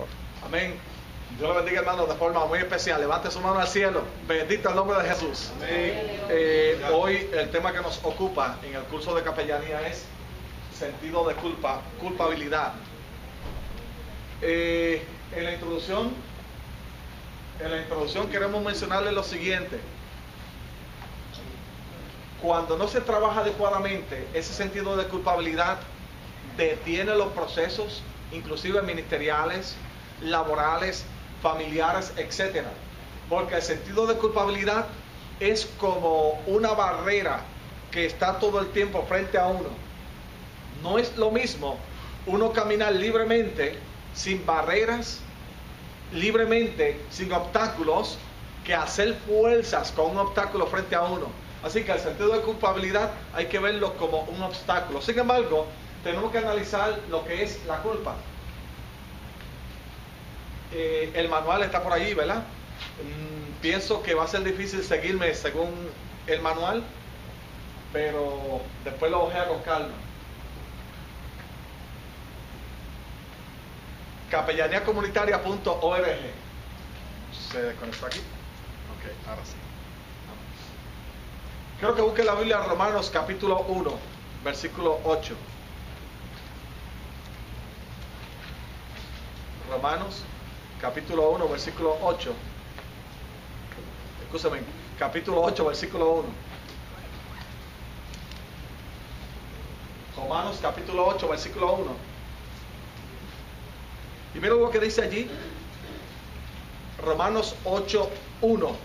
mejor. Amén. Dios lo bendiga, hermano, de forma muy especial. Levante su mano al cielo. Bendito el nombre de Jesús. Amén. Hoy el tema que nos ocupa en el curso de capellanía es sentido de culpa, culpabilidad. En la introducción queremos mencionarles lo siguiente. Cuando no se trabaja adecuadamente, ese sentido de culpabilidad detiene los procesos, inclusive ministeriales, laborales, familiares, etc. Porque el sentido de culpabilidad es como una barrera que está todo el tiempo frente a uno. No es lo mismo uno caminar libremente, sin barreras, libremente, sin obstáculos, que hacer fuerzas con un obstáculo frente a uno. Así que el sentido de culpabilidad hay que verlo como un obstáculo. Sin embargo, tenemos que analizar lo que es la culpa. El manual está por allí, ¿verdad? Pienso que va a ser difícil seguirme según el manual, pero después lo ojea con calma. Capellaniacomunitaria.org. ¿Se desconectó aquí? Ok, ahora sí. Quiero que busque la Biblia Romanos capítulo 1, versículo 8. Romanos capítulo 1, versículo 8. Escúchame, capítulo 8, versículo 1. Romanos capítulo 8, versículo 1. Y mira lo que dice allí. Romanos 8, 1.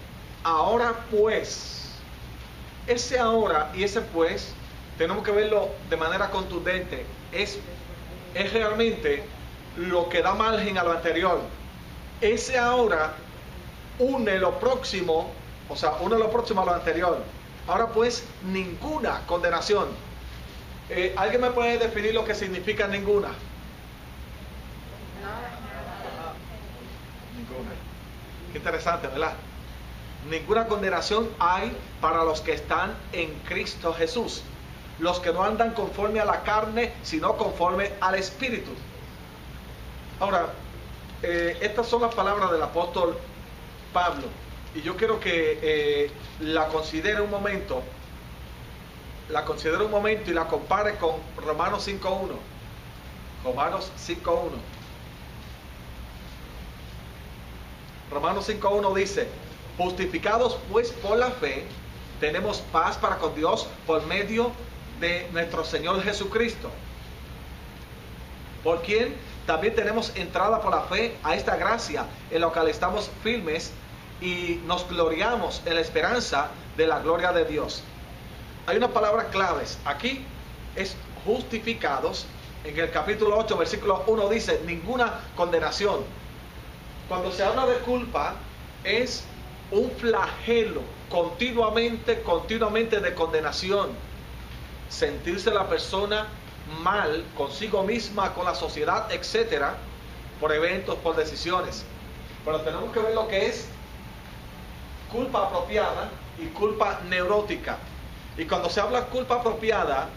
Ahora pues. Ese ahora y ese pues, tenemos que verlo de manera contundente. Es realmente lo que da margen a lo anterior. Ese ahora une lo próximo, une lo próximo a lo anterior. Ahora pues, ninguna condenación. ¿Alguien me puede definir lo que significa ninguna? Ninguna. Qué interesante, ¿verdad? Ninguna condenación hay para los que están en Cristo Jesús, los que no andan conforme a la carne, sino conforme al Espíritu. Ahora, estas son las palabras del apóstol Pablo, y yo quiero que la considere un momento y la compare con Romanos 5.1. Romanos 5.1. Romanos 5.1 dice: justificados pues por la fe, tenemos paz para con Dios por medio de nuestro Señor Jesucristo, por quien también tenemos entrada por la fe a esta gracia, en la cual estamos firmes y nos gloriamos en la esperanza de la gloria de Dios. Hay unas palabras claves. Aquí es justificados. En el capítulo 8, versículo 1 dice: ninguna condenación. Cuando se habla de culpa, es un flagelo continuamente de condenación. Sentirse la persona mal consigo misma, con la sociedad, etcétera, por eventos, por decisiones. Pero tenemos que ver lo que es culpa apropiada y culpa neurótica. Y cuando se habla de culpa apropiada,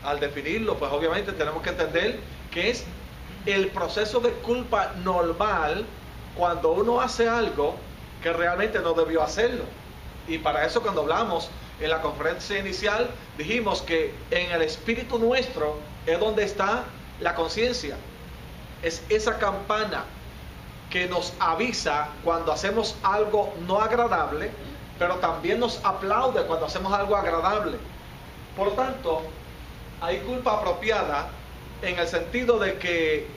al definirlo, pues obviamente tenemos que entender que es el proceso de culpa normal cuando uno hace algo que realmente no debió hacerlo. Y para eso, cuando hablamos en la conferencia inicial, dijimos que en el espíritu nuestro es donde está la conciencia. Es esa campana que nos avisa cuando hacemos algo no agradable, pero también nos aplaude cuando hacemos algo agradable. Por lo tanto, hay culpa apropiada en el sentido de que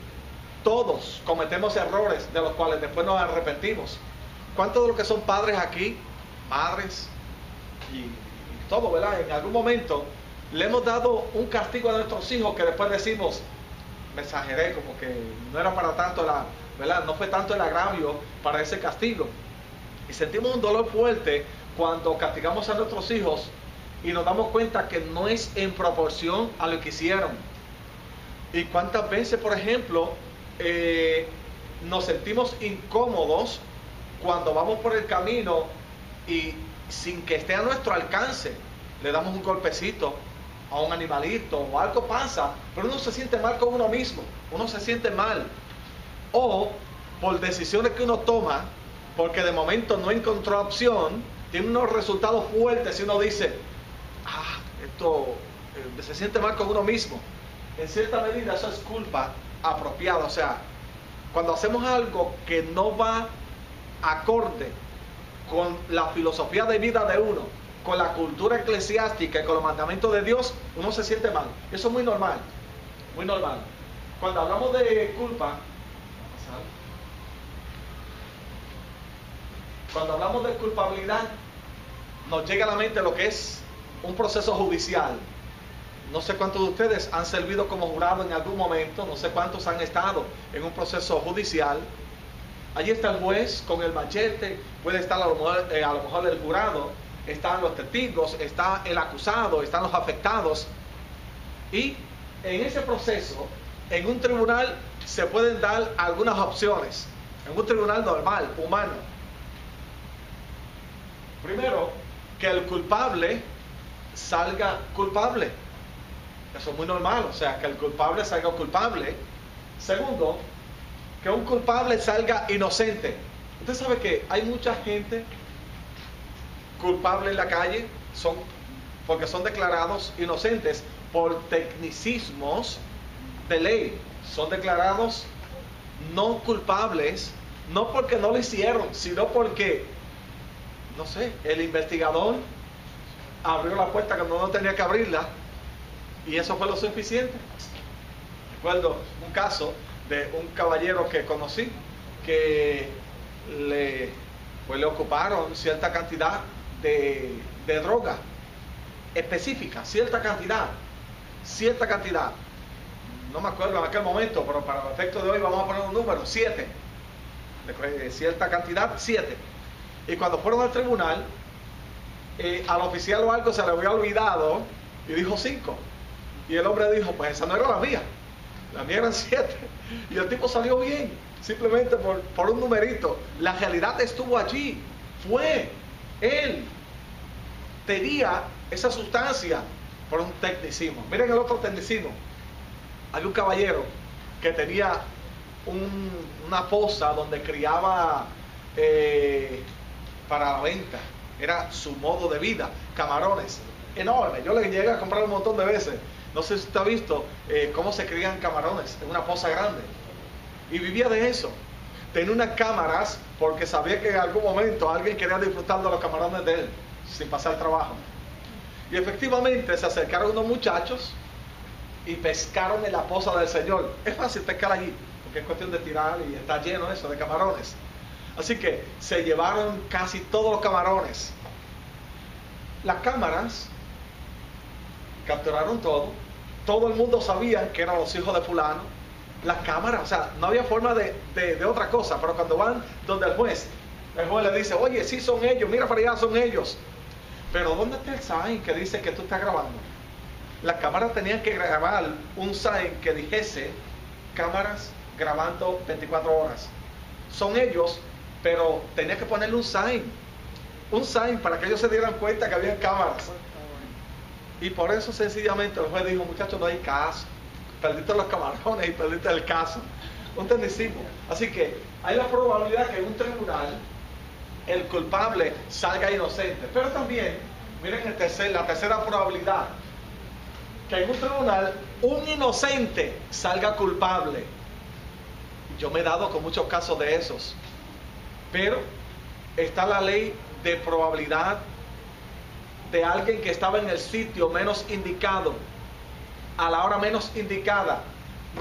todos cometemos errores de los cuales después nos arrepentimos. ¿Cuántos de los que son padres aquí, madres y todo, ¿verdad? En algún momento le hemos dado un castigo a nuestros hijos que después decimos: me exageré, como que no era para tanto, ¿verdad? No fue tanto el agravio para ese castigo. Y sentimos un dolor fuerte cuando castigamos a nuestros hijos y nos damos cuenta que no es en proporción a lo que hicieron. Y cuántas veces, por ejemplo, nos sentimos incómodos cuando vamos por el camino y sin que esté a nuestro alcance le damos un golpecito a un animalito o algo pasa, pero uno se siente mal con uno mismo, uno se siente mal. O por decisiones que uno toma, porque de momento no encontró opción, tiene unos resultados fuertes y uno dice, esto se siente mal con uno mismo. En cierta medida eso es culpa apropiada. O sea, cuando hacemos algo que no va acorde con la filosofía de vida de uno, con la cultura eclesiástica y con los mandamientos de Dios, uno se siente mal. Eso es muy normal, muy normal. Cuando hablamos de culpa, cuando hablamos de culpabilidad, nos llega a la mente lo que es un proceso judicial. No sé cuántos de ustedes han servido como jurado en algún momento, no sé cuántos han estado en un proceso judicial. Allí está el juez con el machete, puede estar a lo mejor el jurado, están los testigos, está el acusado, están los afectados. Y en ese proceso, en un tribunal se pueden dar algunas opciones, en un tribunal normal, humano. Primero, que el culpable salga culpable. Eso es muy normal, o sea, que el culpable salga culpable. Segundo, que un culpable salga inocente. Usted sabe que hay mucha gente culpable en la calle porque son declarados inocentes por tecnicismos de ley. Son declarados no culpables, no porque no lo hicieron, sino porque, no sé, el investigador abrió la puerta cuando no tenía que abrirla y eso fue lo suficiente. Recuerdo un caso de un caballero que conocí que le ocuparon cierta cantidad de droga específica, cierta cantidad, no me acuerdo en aquel momento, pero para el efecto de hoy vamos a poner un número, 7, cierta cantidad, 7. Y cuando fueron al tribunal, al oficial o algo se le había olvidado y dijo 5. Y el hombre dijo, pues esa no era la mía eran 7. Y el tipo salió bien, simplemente por un numerito. La realidad estuvo allí, él tenía esa sustancia por un tecnicismo. Miren el otro tecnicismo. Hay un caballero que tenía una fosa donde criaba para la venta. Era su modo de vida, camarones enormes. Yo le llegué a comprar un montón de veces. No sé si usted ha visto cómo se crían camarones en una fosa grande. Y vivía de eso. Tenía unas cámaras porque sabía que en algún momento alguien quería disfrutar de los camarones de él sin pasar trabajo. Y efectivamente se acercaron unos muchachos y pescaron en la poza del Señor. Es fácil pescar allí porque es cuestión de tirar y está lleno eso de camarones. Así que se llevaron casi todos los camarones. Las cámaras capturaron todo el mundo sabía que eran los hijos de fulano. Las cámaras, o sea, no había forma de otra cosa. Pero cuando van donde el juez le dice, oye, sí son ellos, mira para allá, son ellos. Pero ¿dónde está el sign que dice que tú estás grabando? Las cámaras tenían que grabar un sign que dijese cámaras grabando 24 horas. Son ellos, pero tenía que ponerle un sign para que ellos se dieran cuenta que había cámaras. Y por eso sencillamente el juez dijo, muchachos, no hay caso. Perdiste los camarones y perdiste el caso. Un tecnicismo. Así que hay la probabilidad que en un tribunal el culpable salga inocente. Pero también, miren la tercera probabilidad, que en un tribunal un inocente salga culpable. Yo me he dado con muchos casos de esos. Pero está la ley de probabilidad de alguien que estaba en el sitio menos indicado, a la hora menos indicada,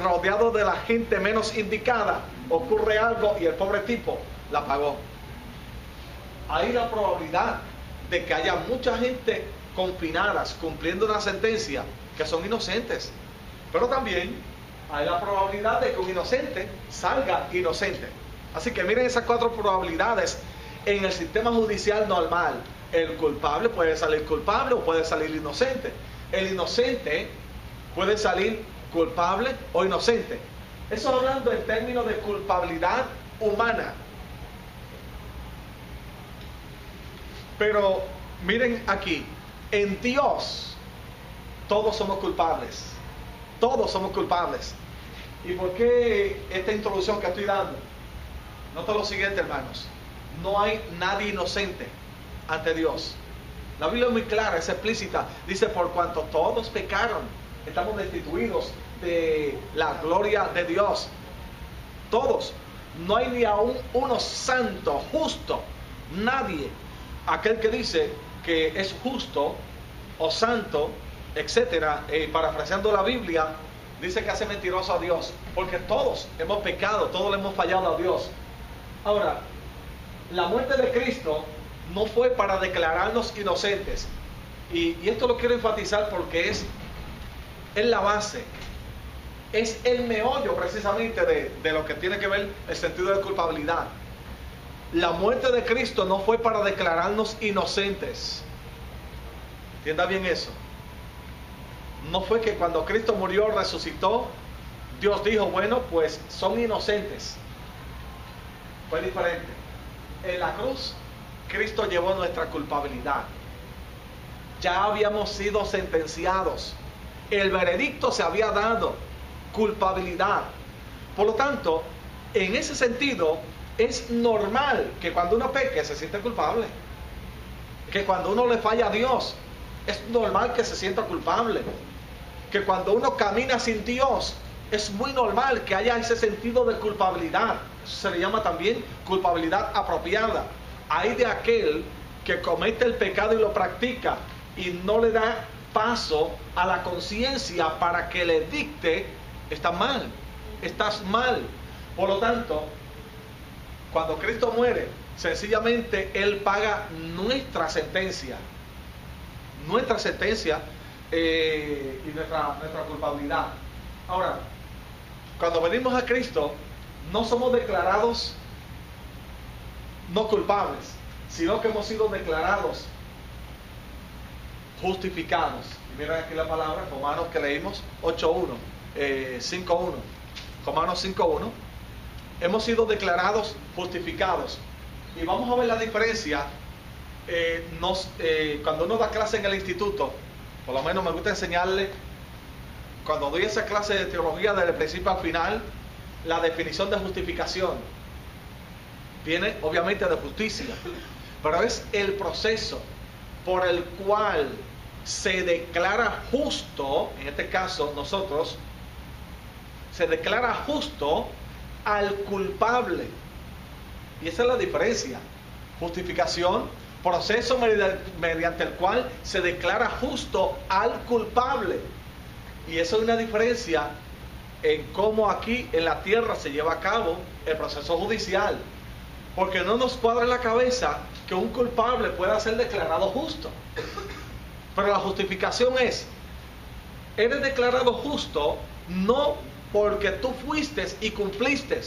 rodeado de la gente menos indicada, ocurre algo y el pobre tipo la pagó. Hay la probabilidad de que haya mucha gente confinadas cumpliendo una sentencia que son inocentes, pero también hay la probabilidad de que un inocente salga inocente. Así que miren esas 4 probabilidades en el sistema judicial normal. El culpable puede salir culpable o puede salir inocente. El inocente puede salir culpable o inocente. Eso hablando en términos de culpabilidad humana. Pero miren aquí, en Dios todos somos culpables. Todos somos culpables. ¿Y por qué esta introducción que estoy dando? Nota lo siguiente, hermanos. No hay nadie inocente ante Dios. La Biblia es muy clara, es explícita. Dice, por cuanto todos pecaron, estamos destituidos de la gloria de Dios. Todos. No hay ni aún uno santo, justo. Nadie. Aquel que dice que es justo o santo, etcétera, parafraseando la Biblia, dice que hace mentiroso a Dios. Porque todos hemos pecado, todos le hemos fallado a Dios. Ahora, la muerte de Cristo no fue para declararnos inocentes. Y esto lo quiero enfatizar porque es la base, es el meollo precisamente de lo que tiene que ver el sentido de culpabilidad. La muerte de Cristo no fue para declararnos inocentes. Entienda bien eso. No fue que cuando Cristo murió, resucitó, Dios dijo, bueno, pues son inocentes. Fue diferente. En la cruz, Cristo llevó nuestra culpabilidad. Ya habíamos sido sentenciados. El veredicto se había dado. Culpabilidad. Por lo tanto, en ese sentido, es normal que cuando uno peque se siente culpable. Que cuando uno le falla a Dios, es normal que se sienta culpable. Que cuando uno camina sin Dios, es muy normal que haya ese sentido de culpabilidad. Eso se le llama también culpabilidad apropiada. Hay de aquel que comete el pecado y lo practica y no le da paso a la conciencia para que le dicte, está mal, estás mal. Por lo tanto, cuando Cristo muere, sencillamente Él paga nuestra sentencia y nuestra culpabilidad. Ahora, cuando venimos a Cristo, no somos declarados no culpables, sino que hemos sido declarados justificados. Y miren aquí la palabra, Romanos que leímos 8.1, 5.1, Romanos 5.1. Hemos sido declarados justificados. Y vamos a ver la diferencia. Cuando uno da clase en el instituto, por lo menos me gusta enseñarle, cuando doy esa clase de teología desde el principio al final, la definición de justificación viene obviamente de justicia, pero es el proceso por el cual se declara justo, en este caso nosotros, se declara justo al culpable. Y esa es la diferencia. Justificación, proceso mediante el cual se declara justo al culpable. Y eso es una diferencia en cómo aquí en la tierra se lleva a cabo el proceso judicial. Porque no nos cuadra en la cabeza que un culpable pueda ser declarado justo. Pero la justificación es, eres declarado justo no porque tú fuiste y cumpliste,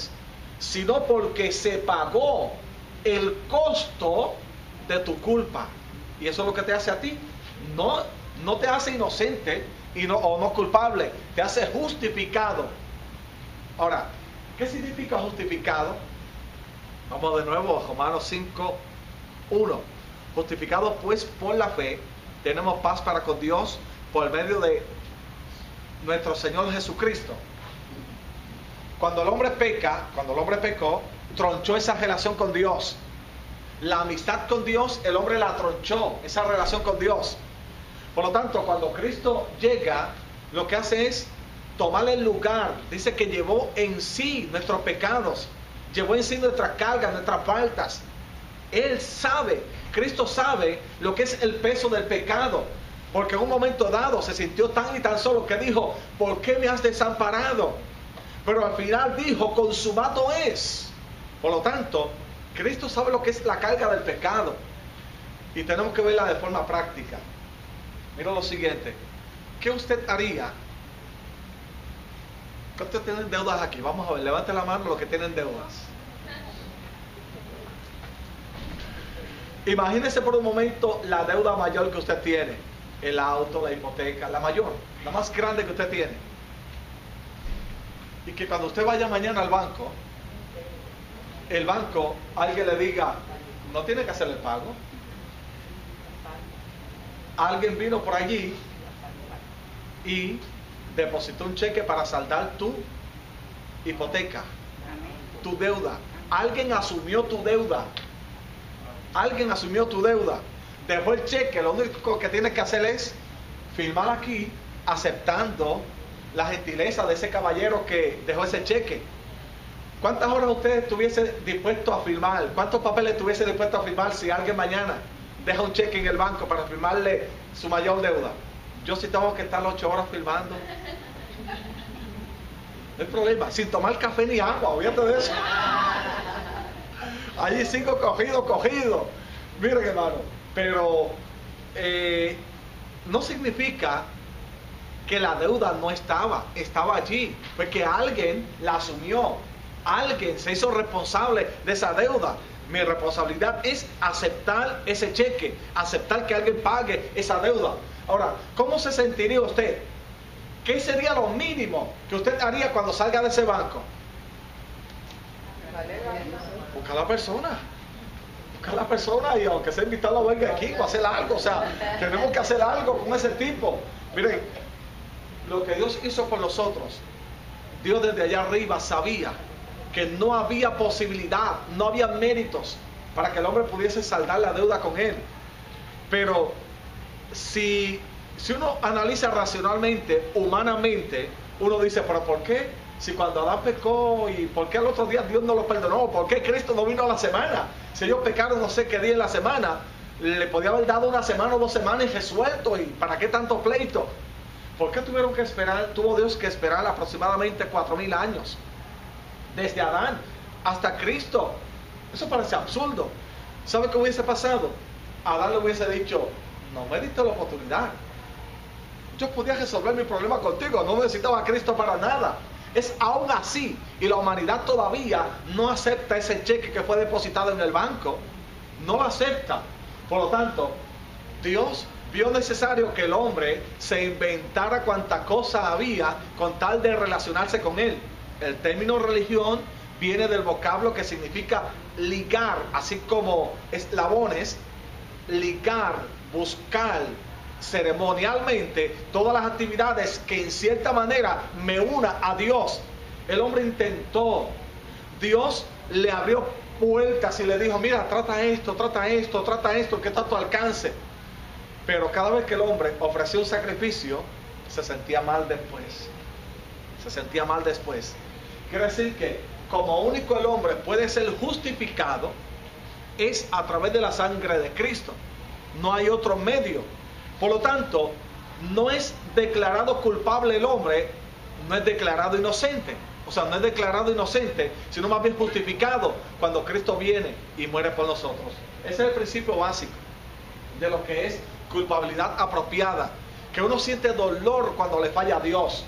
sino porque se pagó el costo de tu culpa. Y eso es lo que te hace a ti. No te hace inocente o no culpable, te hace justificado. Ahora, ¿qué significa justificado? Vamos de nuevo a Romanos 5.1. Justificados pues por la fe, tenemos paz para con Dios por medio de nuestro Señor Jesucristo. Cuando el hombre pecó, tronchó esa relación con Dios. La amistad con Dios, el hombre la tronchó, esa relación con Dios. Por lo tanto, cuando Cristo llega, lo que hace es tomar el lugar. Dice que llevó en sí nuestros pecados, llevó en sí nuestras cargas, nuestras faltas. Él sabe, Cristo sabe lo que es el peso del pecado. Porque en un momento dado se sintió tan y tan solo que dijo, ¿por qué me has desamparado? Pero al final dijo, consumado es. Por lo tanto, Cristo sabe lo que es la carga del pecado. Y tenemos que verla de forma práctica. Mira lo siguiente. ¿Qué usted haría? ¿Cuántos tienen deudas aquí? Vamos a ver, levante la mano los que tienen deudas. Imagínese por un momento la deuda mayor que usted tiene. El auto, la hipoteca, la mayor, la más grande que usted tiene. Y que cuando usted vaya mañana al banco, el banco, alguien le diga, no tiene que hacer el pago. Alguien vino por allí y depositó un cheque para saldar tu hipoteca, tu deuda. Alguien asumió tu deuda. Alguien asumió tu deuda. Dejó el cheque. Lo único que tienes que hacer es firmar aquí, aceptando la gentileza de ese caballero que dejó ese cheque. ¿Cuántas horas usted estuviese dispuesto a firmar? ¿Cuántos papeles estuviese dispuesto a firmar si alguien mañana deja un cheque en el banco para firmarle su mayor deuda? Yo sí tengo que estar 8 horas firmando. No hay problema, sin tomar café ni agua, olvídate de eso. Allí sigo cogido. Miren, hermano, pero no significa que la deuda no estaba allí, fue que alguien la asumió, alguien se hizo responsable de esa deuda. Mi responsabilidad es aceptar ese cheque, aceptar que alguien pague esa deuda. Ahora, ¿cómo se sentiría usted? ¿Qué sería lo mínimo que usted haría cuando salga de ese banco? Buscar a la persona. Buscar a la persona y aunque sea invitado a venga aquí o hacer algo. O sea, tenemos que hacer algo con ese tipo. Miren, lo que Dios hizo por nosotros, Dios desde allá arriba sabía que no había posibilidad, no había méritos para que el hombre pudiese saldar la deuda con él. Pero si uno analiza racionalmente, humanamente, uno dice, pero ¿por qué? Si cuando Adán pecó, ¿y por qué al otro día Dios no lo perdonó? ¿Por qué Cristo no vino a la semana? Si ellos pecaron no sé qué día en la semana, le podía haber dado 1 semana o 2 semanas y resuelto. ¿Y para qué tanto pleito? ¿Por qué tuvieron que esperar? Tuvo Dios que esperar aproximadamente 4000 años. Desde Adán hasta Cristo. Eso parece absurdo. ¿Sabe qué hubiese pasado? Adán le hubiese dicho, no me diste la oportunidad. Yo podía resolver mi problema contigo, no necesitaba a Cristo para nada. Es aún así, y la humanidad todavía no acepta ese cheque que fue depositado en el banco. No lo acepta. Por lo tanto, Dios vio necesario que el hombre se inventara cuanta cosa había con tal de relacionarse con él. El término religión viene del vocablo que significa ligar, así como eslabones, ligar, buscar ceremonialmente todas las actividades que en cierta manera me una a Dios. El hombre intentó, Dios le abrió puertas y le dijo, mira, trata esto, que está a tu alcance. Pero cada vez que el hombre ofrecía un sacrificio, se sentía mal después. Quiere decir que como único el hombre puede ser justificado es a través de la sangre de Cristo. No hay otro medio. Por lo tanto, no es declarado culpable el hombre, no es declarado inocente. O sea, no es declarado inocente, sino más bien justificado cuando Cristo viene y muere por nosotros. Ese es el principio básico de lo que es culpabilidad apropiada. Que uno siente dolor cuando le falla a Dios.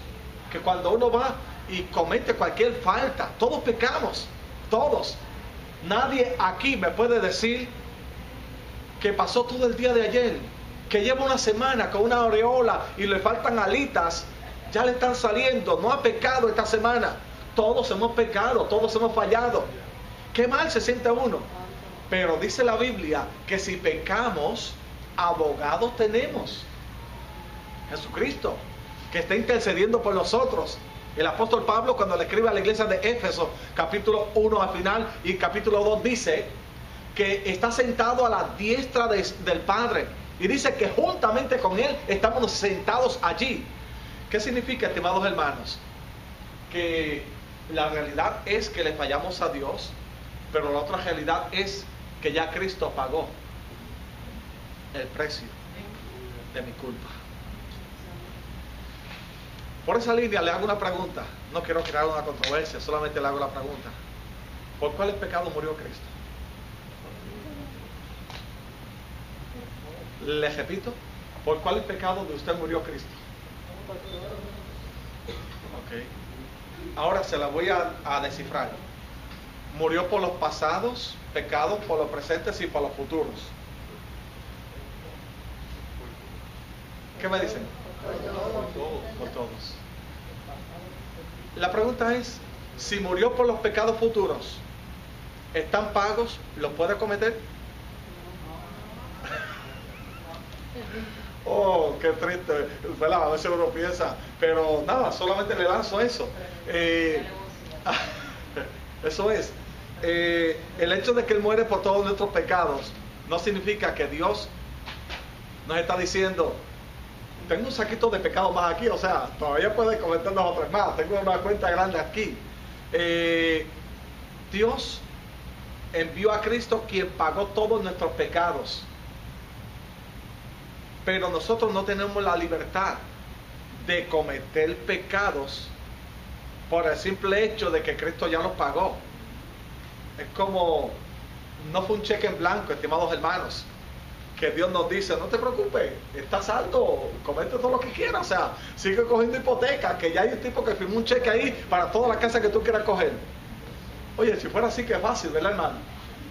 Que cuando uno va y comete cualquier falta, todos pecamos, todos. Nadie aquí me puede decir que pasó todo el día de ayer, que lleva 1 semana con una aureola y le faltan alitas, ya le están saliendo, no ha pecado esta semana. Todos hemos pecado, todos hemos fallado. Qué mal se siente uno. Pero dice la Biblia que si pecamos, abogado tenemos, Jesucristo, que está intercediendo por nosotros. El apóstol Pablo, cuando le escribe a la iglesia de Éfeso, capítulo 1 al final y capítulo 2, dice que está sentado a la diestra del Padre, y dice que juntamente con él estamos sentados allí. ¿Qué significa, estimados hermanos? Que la realidad es que le fallamos a Dios, pero la otra realidad es que ya Cristo pagó el precio de mi culpa. Por esa línea le hago una pregunta. No quiero crear una controversia, solamente le hago la pregunta. ¿Por cuál pecado murió Cristo? Le repito, ¿por cuál pecado de usted murió Cristo? Ok. Ahora se la voy a descifrar. Murió por los pasados pecados, por los presentes y por los futuros. ¿Qué me dicen? Por todos. La pregunta es, si murió por los pecados futuros, ¿están pagos? ¿Los puede cometer? Oh, qué triste, ¿verdad? A veces uno piensa, pero nada, solamente le lanzo eso. Eso es. el hecho de que Él muere por todos nuestros pecados no significa que Dios nos está diciendo, tengo un saquito de pecado más aquí, o sea, todavía puedes cometer 2 o 3 más, tengo una cuenta grande aquí. Dios envió a Cristo, quien pagó todos nuestros pecados, pero nosotros no tenemos la libertad de cometer pecados por el simple hecho de que Cristo ya los pagó. Es como, no fue un cheque en blanco, estimados hermanos, que Dios nos dice, no te preocupes, estás saldo, comete todo lo que quieras, o sea, sigue cogiendo hipoteca, que ya hay un tipo que firmó un cheque ahí para toda la casa que tú quieras coger. Oye, si fuera así, que fácil, ¿verdad, hermano?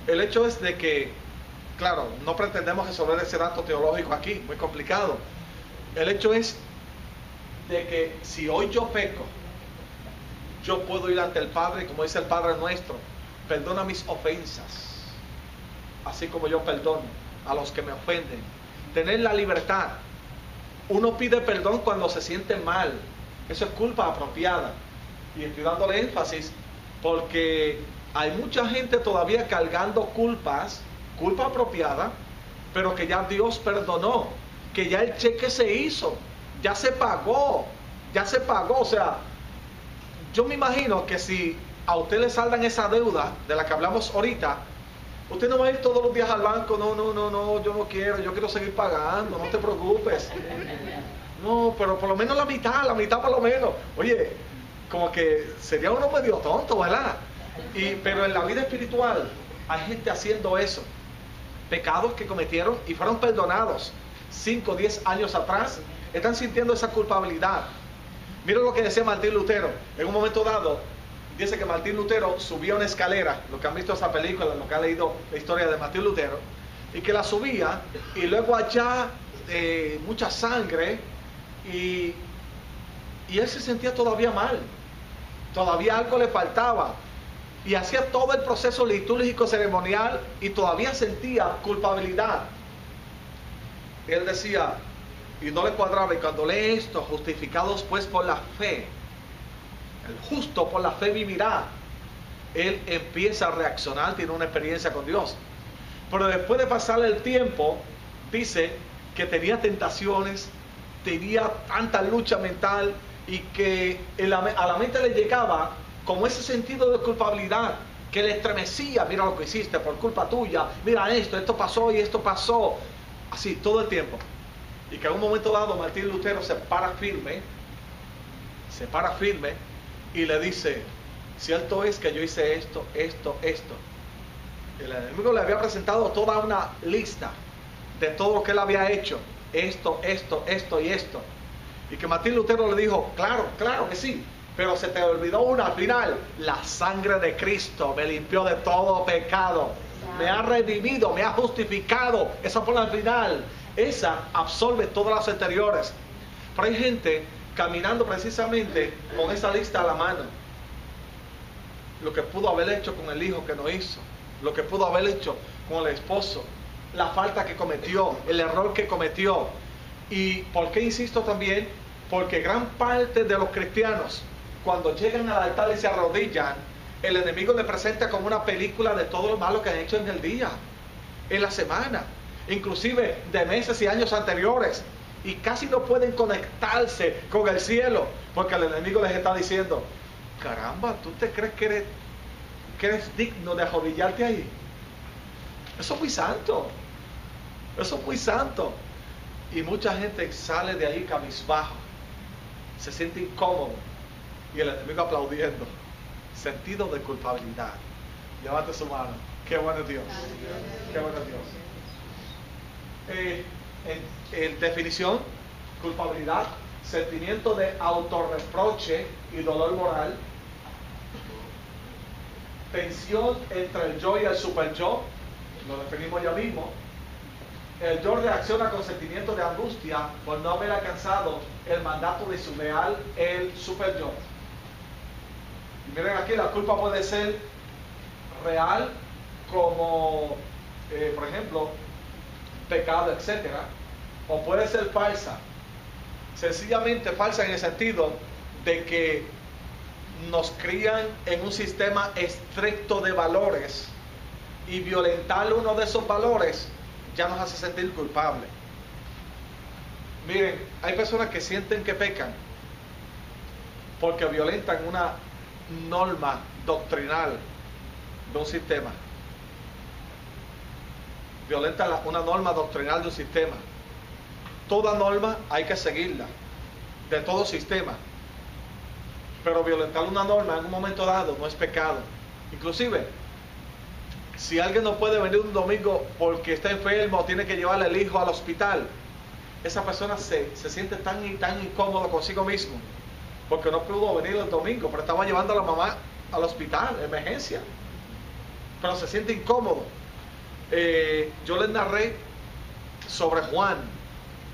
El hecho es de que, claro, no pretendemos resolver ese dato teológico aquí, muy complicado. El hecho es de que si hoy yo peco, yo puedo ir ante el Padre, como dice el Padre nuestro, perdona mis ofensas, así como yo perdono a los que me ofenden. Tener la libertad. Uno pide perdón cuando se siente mal. Eso es culpa apropiada. Y estoy dándole énfasis porque hay mucha gente todavía cargando culpa apropiada, pero que ya Dios perdonó, que ya el cheque se hizo, ya se pagó. O sea, yo me imagino que si a usted le saldan esa deuda de la que hablamos ahorita, usted no va a ir todos los días al banco, no, yo no quiero, yo quiero seguir pagando, no te preocupes. No, pero por lo menos la mitad por lo menos. Oye, como que sería uno medio tonto, ¿verdad? Pero en la vida espiritual hay gente haciendo eso. Pecados que cometieron y fueron perdonados 5 o 10 años atrás, están sintiendo esa culpabilidad. Mira lo que decía Martín Lutero. En un momento dado, dice que Martín Lutero subía una escalera, los que han visto esa película, los que han leído la historia de Martín Lutero, y que la subía, y luego allá mucha sangre, y él se sentía todavía mal, todavía algo le faltaba, y hacía todo el proceso litúrgico ceremonial, y todavía sentía culpabilidad. Él decía, y no le cuadraba, y cuando lee esto, justificados pues por la fe, el justo por la fe vivirá, él empieza a reaccionar, tiene una experiencia con Dios. Pero después de pasar el tiempo, dice que tenía tentaciones, tenía tanta lucha mental, y que a la mente le llegaba como ese sentido de culpabilidad que le estremecía. Mira lo que hiciste por culpa tuya, mira esto pasó y esto pasó, así todo el tiempo. Y que en un momento dado Martín Lutero se para firme y le dice, cierto es que yo hice esto. El enemigo le había presentado toda una lista de todo lo que él había hecho, esto y esto. Y que Martín Lutero le dijo, claro que sí, pero se te olvidó una al final, la sangre de Cristo me limpió de todo pecado, me ha redimido, me ha justificado. Esa fue la final, esa absorbe todas las anteriores. Pero hay gente caminando precisamente con esa lista a la mano. Lo que pudo haber hecho con el hijo que no hizo, lo que pudo haber hecho con el esposo, la falta que cometió, el error que cometió. ¿Y por qué insisto también? Porque gran parte de los cristianos, cuando llegan al altar y se arrodillan, el enemigo le presenta como una película de todo lo malo que han hecho en el día, en la semana, inclusive de meses y años anteriores. Y casi no pueden conectarse con el cielo, porque el enemigo les está diciendo, caramba, ¿tú te crees que eres digno de arrodillarte ahí? Eso es muy santo. Y mucha gente sale de ahí cabizbajo, se siente incómodo, y el enemigo aplaudiendo. Sentido de culpabilidad. Levante su mano. Qué bueno es Dios. Qué bueno es Dios. En definición, culpabilidad, sentimiento de autorreproche y dolor moral, tensión entre el yo y el superyo, lo definimos ya mismo. El yo reacciona con sentimiento de angustia por no haber alcanzado el mandato de su real, el superyo. Y miren aquí, la culpa puede ser real, como por ejemplo pecado, etcétera, o puede ser falsa, sencillamente falsa en el sentido de que nos crían en un sistema estricto de valores, y violentar uno de esos valores ya nos hace sentir culpables. Miren, hay personas que sienten que pecan porque violentan una norma doctrinal de un sistema. Violentan una norma doctrinal de un sistema. Toda norma hay que seguirla, de todo sistema. Pero violentar una norma en un momento dado no es pecado. Inclusive, si alguien no puede venir un domingo porque está enfermo o tiene que llevarle el hijo al hospital, esa persona se siente tan incómodo consigo mismo porque no pudo venir el domingo, pero estaba llevando a la mamá al hospital, emergencia. Pero se siente incómodo. Yo les narré sobre Juan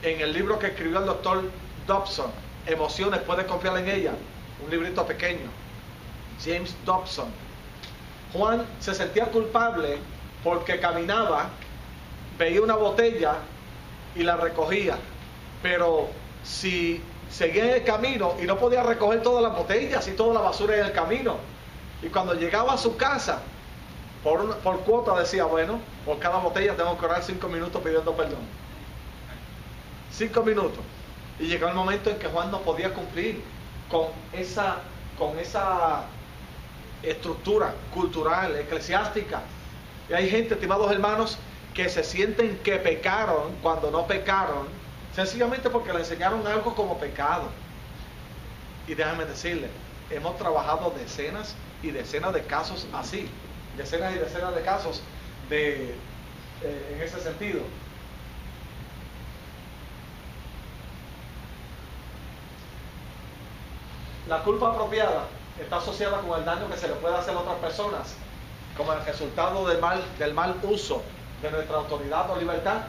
en el libro que escribió el doctor Dobson, Emociones, puedes confiar en ella, un librito pequeño. James Dobson. Juan se sentía culpable porque caminaba, veía una botella y la recogía, pero si seguía en el camino y no podía recoger todas las botellas y toda la basura en el camino, y cuando llegaba a su casa, por cuota decía, bueno, por cada botella tengo que orar 5 minutos pidiendo perdón. 5 minutos. Y llegó el momento en que Juan no podía cumplir con esa estructura cultural, eclesiástica. Y hay gente, estimados hermanos, que se sienten que pecaron cuando no pecaron, sencillamente porque le enseñaron algo como pecado. Y déjame decirle, hemos trabajado decenas y decenas de casos así, decenas y decenas de casos en ese sentido. La culpa apropiada está asociada con el daño que se le puede hacer a otras personas, como el resultado del mal uso de nuestra autoridad o libertad,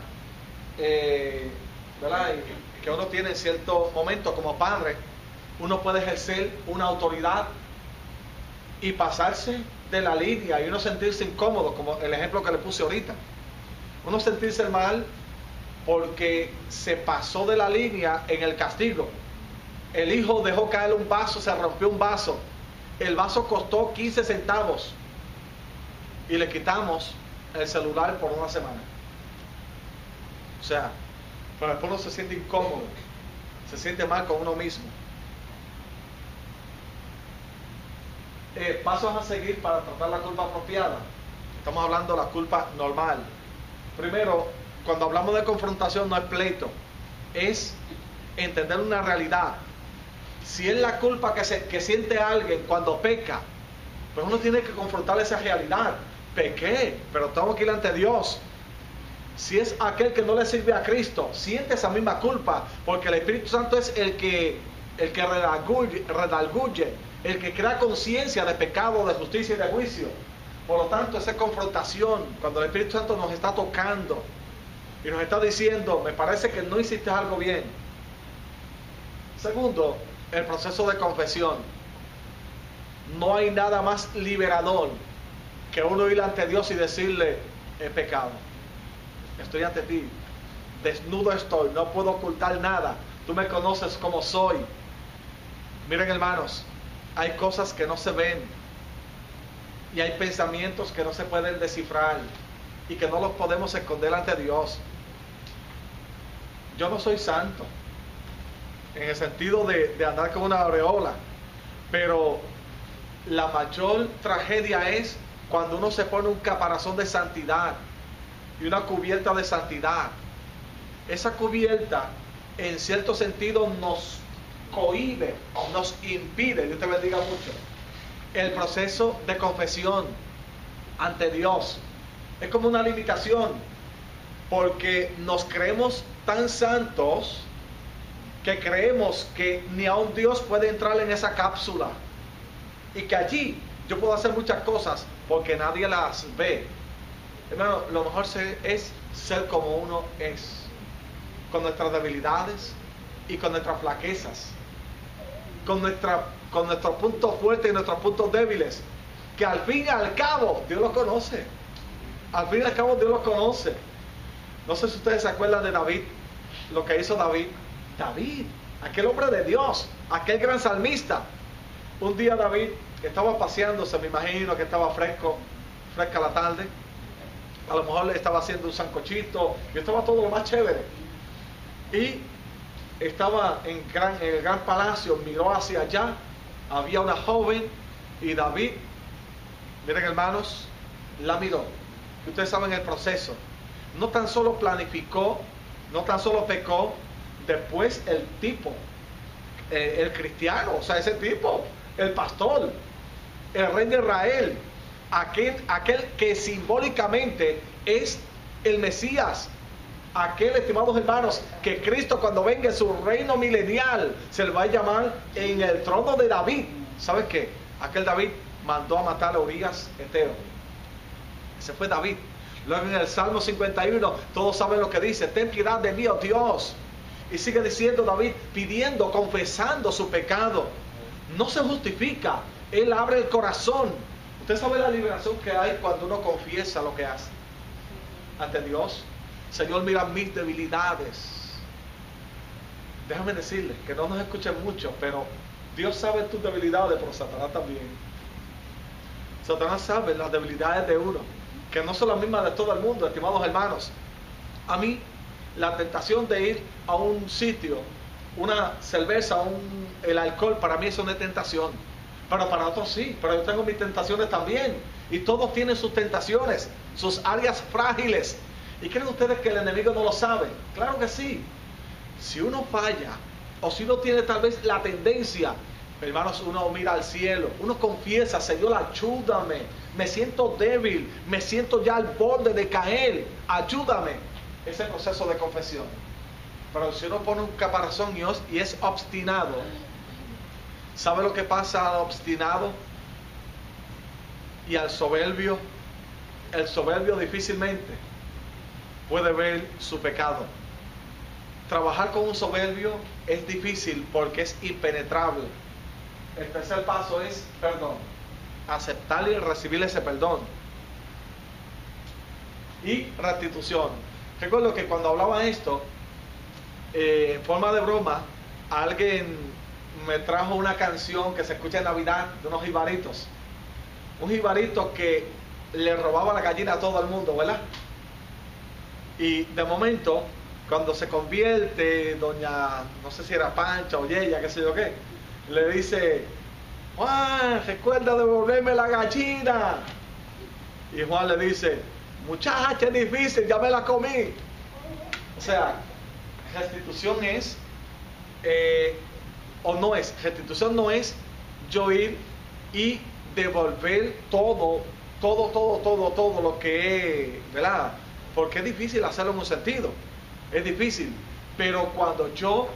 ¿verdad? Y que uno tiene en cierto momento como padre. Uno puede ejercer una autoridad y pasarse de la línea y uno sentirse incómodo, como el ejemplo que le puse ahorita. Uno sentirse mal porque se pasó de la línea en el castigo. El hijo dejó caer un vaso, se rompió un vaso. El vaso costó 15 centavos y le quitamos el celular por una semana. O sea, pero después uno se siente incómodo, se siente mal con uno mismo. Pasos a seguir para tratar la culpa apropiada. Estamos hablando de la culpa normal. Primero, cuando hablamos de confrontación, no es pleito, es entender una realidad. Si es la culpa que siente alguien cuando peca, pues uno tiene que confrontar esa realidad. Pequé, pero tengo que ir ante Dios. Si es aquel que no le sirve a Cristo, siente esa misma culpa, porque el Espíritu Santo es el que redarguye, el que crea conciencia de pecado, de justicia y de juicio. Por lo tanto, esa confrontación, cuando el Espíritu Santo nos está tocando y nos está diciendo, me parece que no hiciste algo bien. Segundo, el proceso de confesión. No hay nada más liberador que uno ir ante Dios y decirle, he pecado, estoy ante ti, desnudo estoy, no puedo ocultar nada, tú me conoces como soy. Miren, hermanos, hay cosas que no se ven y hay pensamientos que no se pueden descifrar y que no los podemos esconder ante Dios. Yo no soy santo en el sentido de andar con una aureola, pero la mayor tragedia es cuando uno se pone un caparazón de santidad y una cubierta de santidad. Esa cubierta en cierto sentido nos cohíbe, nos impide, Dios te bendiga mucho, el proceso de confesión ante Dios. Es como una limitación, porque nos creemos tan santos que creemos que ni aun Dios puede entrar en esa cápsula y que allí yo puedo hacer muchas cosas porque nadie las ve. Hermano, lo mejor es ser como uno es, con nuestras debilidades y con nuestras flaquezas, con nuestros puntos fuertes y nuestros puntos débiles, que al fin y al cabo Dios los conoce. Al fin y al cabo Dios los conoce. No sé si ustedes se acuerdan de David, lo que hizo David, aquel hombre de Dios, aquel gran salmista. Un día David estaba paseándose, me imagino que estaba fresca la tarde. A lo mejor le estaba haciendo un sancochito y estaba todo lo más chévere. Y estaba en el gran palacio, miró hacia allá, había una joven y David, miren hermanos, la miró. Ustedes saben el proceso. No tan solo planificó, no tan solo pecó, después el tipo, el cristiano, o sea, ese tipo, el pastor, el rey de Israel, aquel que simbólicamente es el Mesías, aquel, estimados hermanos, que Cristo cuando venga en su reino milenial se le va a llamar en el trono de David. ¿Sabes qué? Aquel David mandó a matar a Urías entero. Ese fue David. Luego en el Salmo 51 todos saben lo que dice: ten piedad de mí, oh Dios. Y sigue diciendo David, pidiendo, confesando su pecado. No se justifica, él abre el corazón. Usted sabe la liberación que hay cuando uno confiesa lo que hace ante Dios. Señor, mira mis debilidades. Déjame decirle que no nos escuchen mucho, pero Dios sabe tus debilidades, pero Satanás también. Satanás sabe las debilidades de uno, que no son las mismas de todo el mundo, estimados hermanos. A mí, la tentación de ir a un sitio, una cerveza, el alcohol, para mí eso no es tentación. Pero para otros sí, pero yo tengo mis tentaciones también. Y todos tienen sus tentaciones, sus áreas frágiles. ¿Y creen ustedes que el enemigo no lo sabe? Claro que sí. Si uno falla, o si uno tiene tal vez la tendencia, hermanos, uno mira al cielo, uno confiesa: Señor, ayúdame, me siento débil, me siento ya al borde de caer, ayúdame. Ese proceso de confesión. Pero si uno pone un caparazón y es obstinado, ¿sabe lo que pasa al obstinado y al soberbio? El soberbio difícilmente puede ver su pecado. Trabajar con un soberbio es difícil porque es impenetrable. El tercer paso es perdón. Aceptar y recibir ese perdón. Y restitución. Recuerdo que cuando hablaba esto, en forma de broma, alguien me trajo una canción que se escucha en Navidad de unos jibaritos. Un jibarito que le robaba la gallina a todo el mundo, ¿verdad? Y de momento, cuando se convierte, doña, no sé si era Pancha o Yeya, qué sé yo qué, le dice: Juan, recuerda devolverme la gallina. Y Juan le dice: muchacha, es difícil, ya me la comí. O sea, restitución es, restitución no es yo ir y devolver todo lo que, ¿verdad? Porque es difícil hacerlo en un sentido, es difícil, pero cuando yo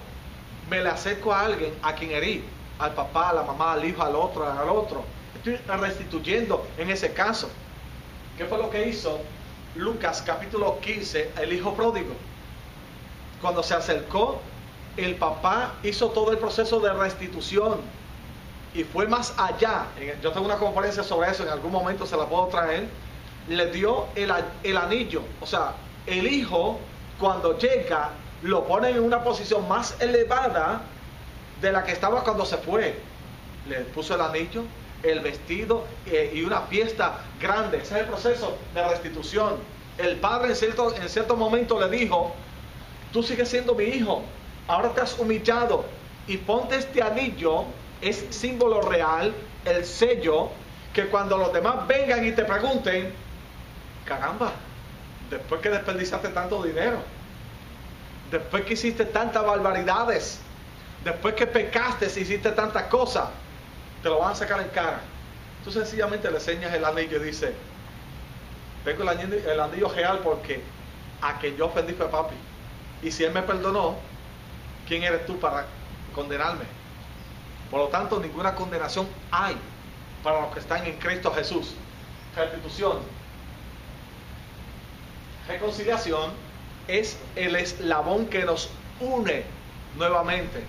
me le acerco a alguien a quien herí, al papá, a la mamá, al hijo, al otro, estoy restituyendo en ese caso. ¿Qué fue lo que hizo Lucas capítulo 15, el hijo pródigo? Cuando se acercó, el papá hizo todo el proceso de restitución y fue más allá. Yo tengo una conferencia sobre eso, en algún momento se la puedo traer. Le dio el anillo, o sea, el hijo cuando llega lo pone en una posición más elevada de la que estaba cuando se fue. Le puso el anillo, el vestido y una fiesta grande. Ese es el proceso de restitución. El padre en cierto momento le dijo: tú sigues siendo mi hijo, ahora te has humillado y ponte este anillo. Es símbolo real, el sello, que cuando los demás vengan y te pregunten: caramba, después que desperdiciaste tanto dinero, después que hiciste tantas barbaridades, después que pecaste y hiciste tantas cosas, te lo van a sacar en cara. Tú sencillamente le enseñas el anillo y dices: tengo el anillo real porque a quien yo ofendí fue papi. Y si él me perdonó, ¿quién eres tú para condenarme? Por lo tanto, ninguna condenación hay para los que están en Cristo Jesús. Restitución. Reconciliación es el eslabón que nos une nuevamente.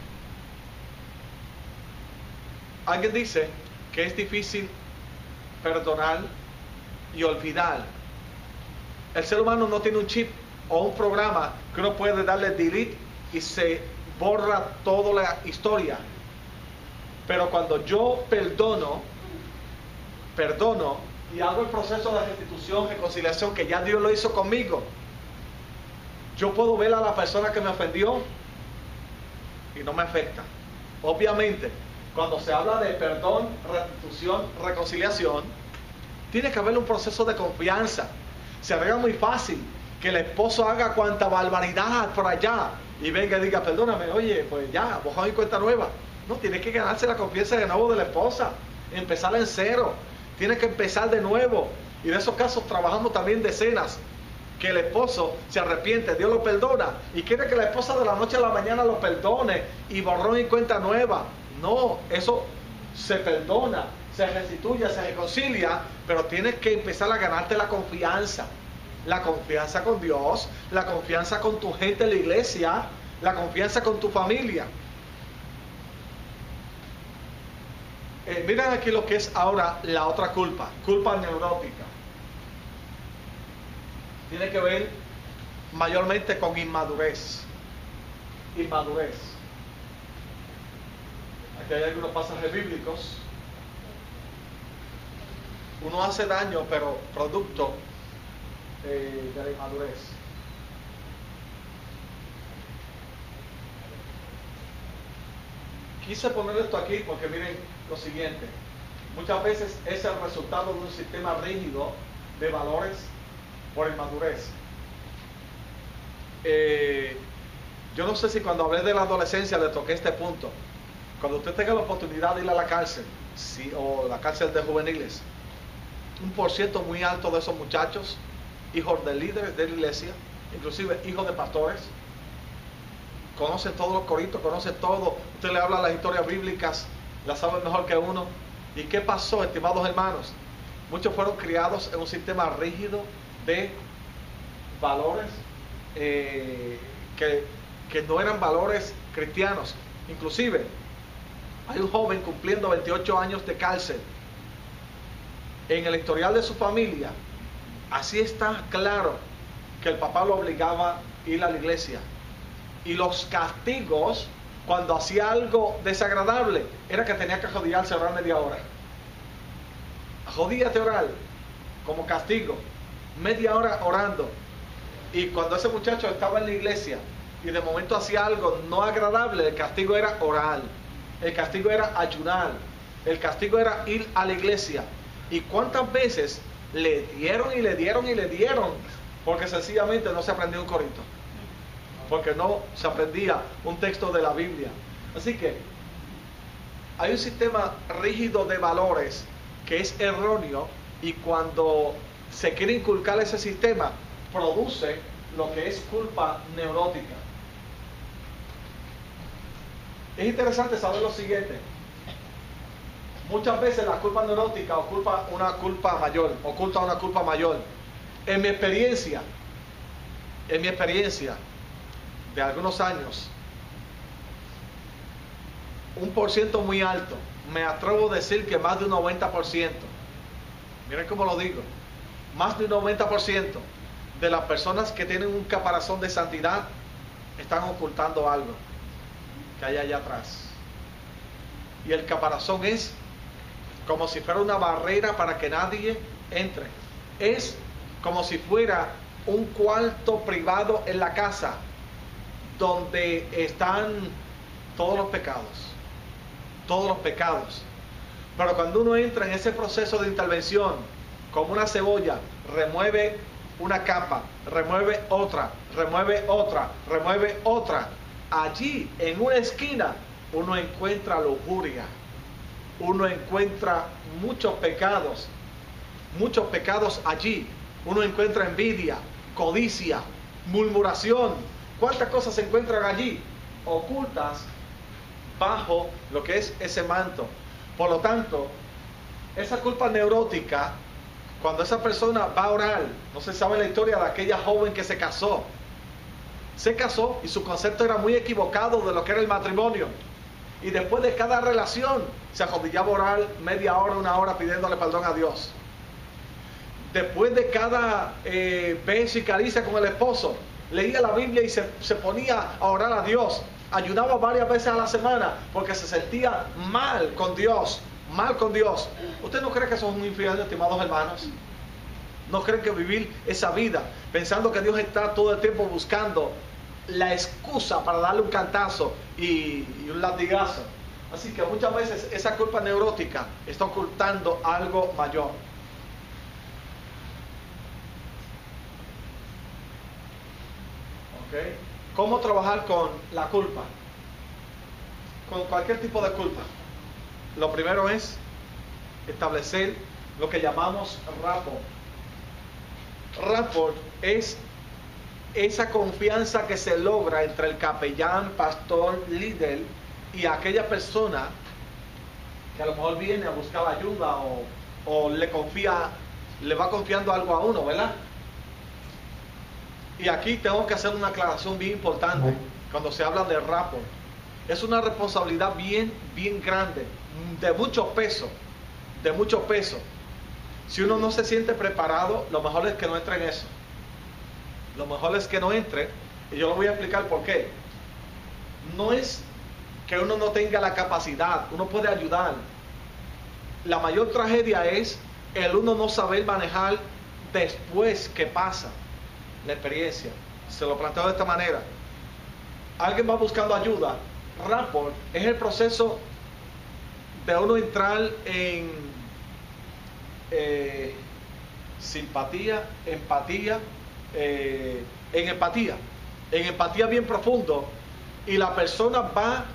Alguien dice que es difícil perdonar y olvidar. El ser humano no tiene un chip o un programa que uno puede darle delete y se borra toda la historia. Pero cuando yo perdono y hago el proceso de restitución, reconciliación que ya Dios lo hizo conmigo, yo puedo ver a la persona que me ofendió y no me afecta. Obviamente, cuando se habla de perdón, restitución, reconciliación, tiene que haber un proceso de confianza. Se arregla muy fácil que el esposo haga cuanta barbaridad por allá y venga y diga, perdóname, oye, pues ya, borrón y cuenta nueva. No, tiene que ganarse la confianza de nuevo de la esposa, empezar en cero, tiene que empezar de nuevo. Y de esos casos trabajamos también decenas, que el esposo se arrepiente, Dios lo perdona y quiere que la esposa de la noche a la mañana lo perdone y borrón y cuenta nueva. No, eso se perdona, se restituye, se reconcilia, pero tienes que empezar a ganarte la confianza con Dios, la confianza con tu gente en la iglesia, la confianza con tu familia. Miren aquí lo que es ahora la otra culpa neurótica. Tiene que ver mayormente con inmadurez. Aquí hay algunos pasajes bíblicos. Uno hace daño, pero producto de la inmadurez. Quise poner esto aquí porque miren lo siguiente. Muchas veces es el resultado de un sistema rígido de valores por inmadurez. Yo no sé si cuando hablé de la adolescencia le toqué este punto. Cuando usted tenga la oportunidad de ir a la cárcel, sí, o la cárcel de juveniles, un % muy alto de esos muchachos, hijos de líderes de la iglesia, inclusive hijos de pastores, conocen todos los coritos, conocen todo. Usted le habla las historias bíblicas, las sabe mejor que uno. ¿Y qué pasó, estimados hermanos? Muchos fueron criados en un sistema rígido de valores que no eran valores cristianos. Inclusive hay un joven cumpliendo 28 años de cárcel. En el historial de su familia, así está claro que el papá lo obligaba a ir a la iglesia. Y los castigos, cuando hacía algo desagradable, era que tenía que arrodillarse a orar media hora. Arrodíllate a orar, como castigo. Media hora orando. Y cuando ese muchacho estaba en la iglesia y de momento hacía algo no agradable, el castigo era orar, el castigo era ayunar, el castigo era ir a la iglesia. ¿Y cuántas veces le dieron porque sencillamente no se aprendió un corito, porque no se aprendía un texto de la Biblia? Así que hay un sistema rígido de valores que es erróneo, y cuando se quiere inculcar ese sistema, produce lo que es culpa neurótica. Es interesante saber lo siguiente. Muchas veces la culpa neurótica oculta una culpa mayor. En mi experiencia de algunos años, un % muy alto, me atrevo a decir que más de un 90%, miren cómo lo digo, más de un 90% de las personas que tienen un caparazón de santidad están ocultando algo que hay allá atrás. Y el caparazón es como si fuera una barrera para que nadie entre. Es como si fuera un cuarto privado en la casa donde están todos los pecados. Pero cuando uno entra en ese proceso de intervención, como una cebolla, remueve una capa, remueve otra, allí en una esquina uno encuentra lujuria, uno encuentra muchos pecados allí. Uno encuentra envidia, codicia, murmuración. ¿Cuántas cosas se encuentran allí ocultas bajo lo que es ese manto? Por lo tanto, esa culpa neurótica, cuando esa persona va a orar, no se sabe la historia de aquella joven que se casó y su concepto era muy equivocado de lo que era el matrimonio, y después de cada relación se arrodillaba a orar media hora, una hora pidiéndole perdón a Dios. Después de cada beso y caricia con el esposo, leía la Biblia y se ponía a orar a Dios. ayunaba varias veces a la semana porque se sentía mal con Dios, mal con Dios. ¿Usted no cree que eso es un infierno, estimados hermanos? ¿No creen que vivir esa vida pensando que Dios está todo el tiempo buscando la excusa para darle un cantazo y un latigazo? Así que muchas veces esa culpa neurótica está ocultando algo mayor. ¿Ok? ¿Cómo trabajar con la culpa? Con cualquier tipo de culpa. Lo primero es establecer lo que llamamos rapport. Rapport es esa confianza que se logra entre el capellán, pastor, líder y aquella persona que a lo mejor viene a buscar ayuda o le va confiando algo a uno, ¿verdad? Y aquí tengo que hacer una aclaración bien importante cuando se habla de rapport. Es una responsabilidad bien grande, de mucho peso, Si uno no se siente preparado, lo mejor es que no entre en eso. Lo mejor es que no entre, y yo lo voy a explicar por qué. No es que uno no tenga la capacidad, uno puede ayudar. La mayor tragedia es el uno no saber manejar después que pasa la experiencia. Se lo planteo de esta manera. Alguien va buscando ayuda. Rapport es el proceso de uno entrar en simpatía, empatía, en empatía bien profundo, y la persona va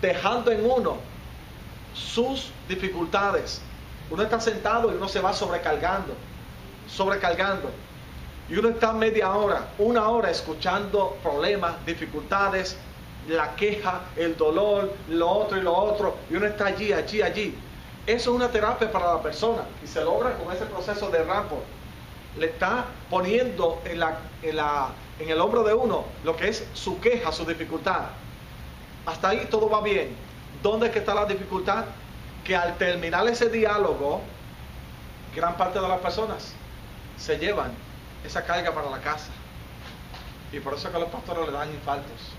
dejando en uno sus dificultades. Uno está sentado y uno se va sobrecargando, y uno está media hora, una hora escuchando problemas, dificultades, la queja, el dolor, lo otro, y uno está allí. Eso es una terapia para la persona y se logra con ese proceso de rapport. Le está poniendo en el hombro de uno lo que es su queja, su dificultad. Hasta ahí todo va bien. ¿Dónde es que está la dificultad? Que al terminar ese diálogo, gran parte de las personas se llevan esa carga para la casa. Y por eso es que a los pastores le dan infartos.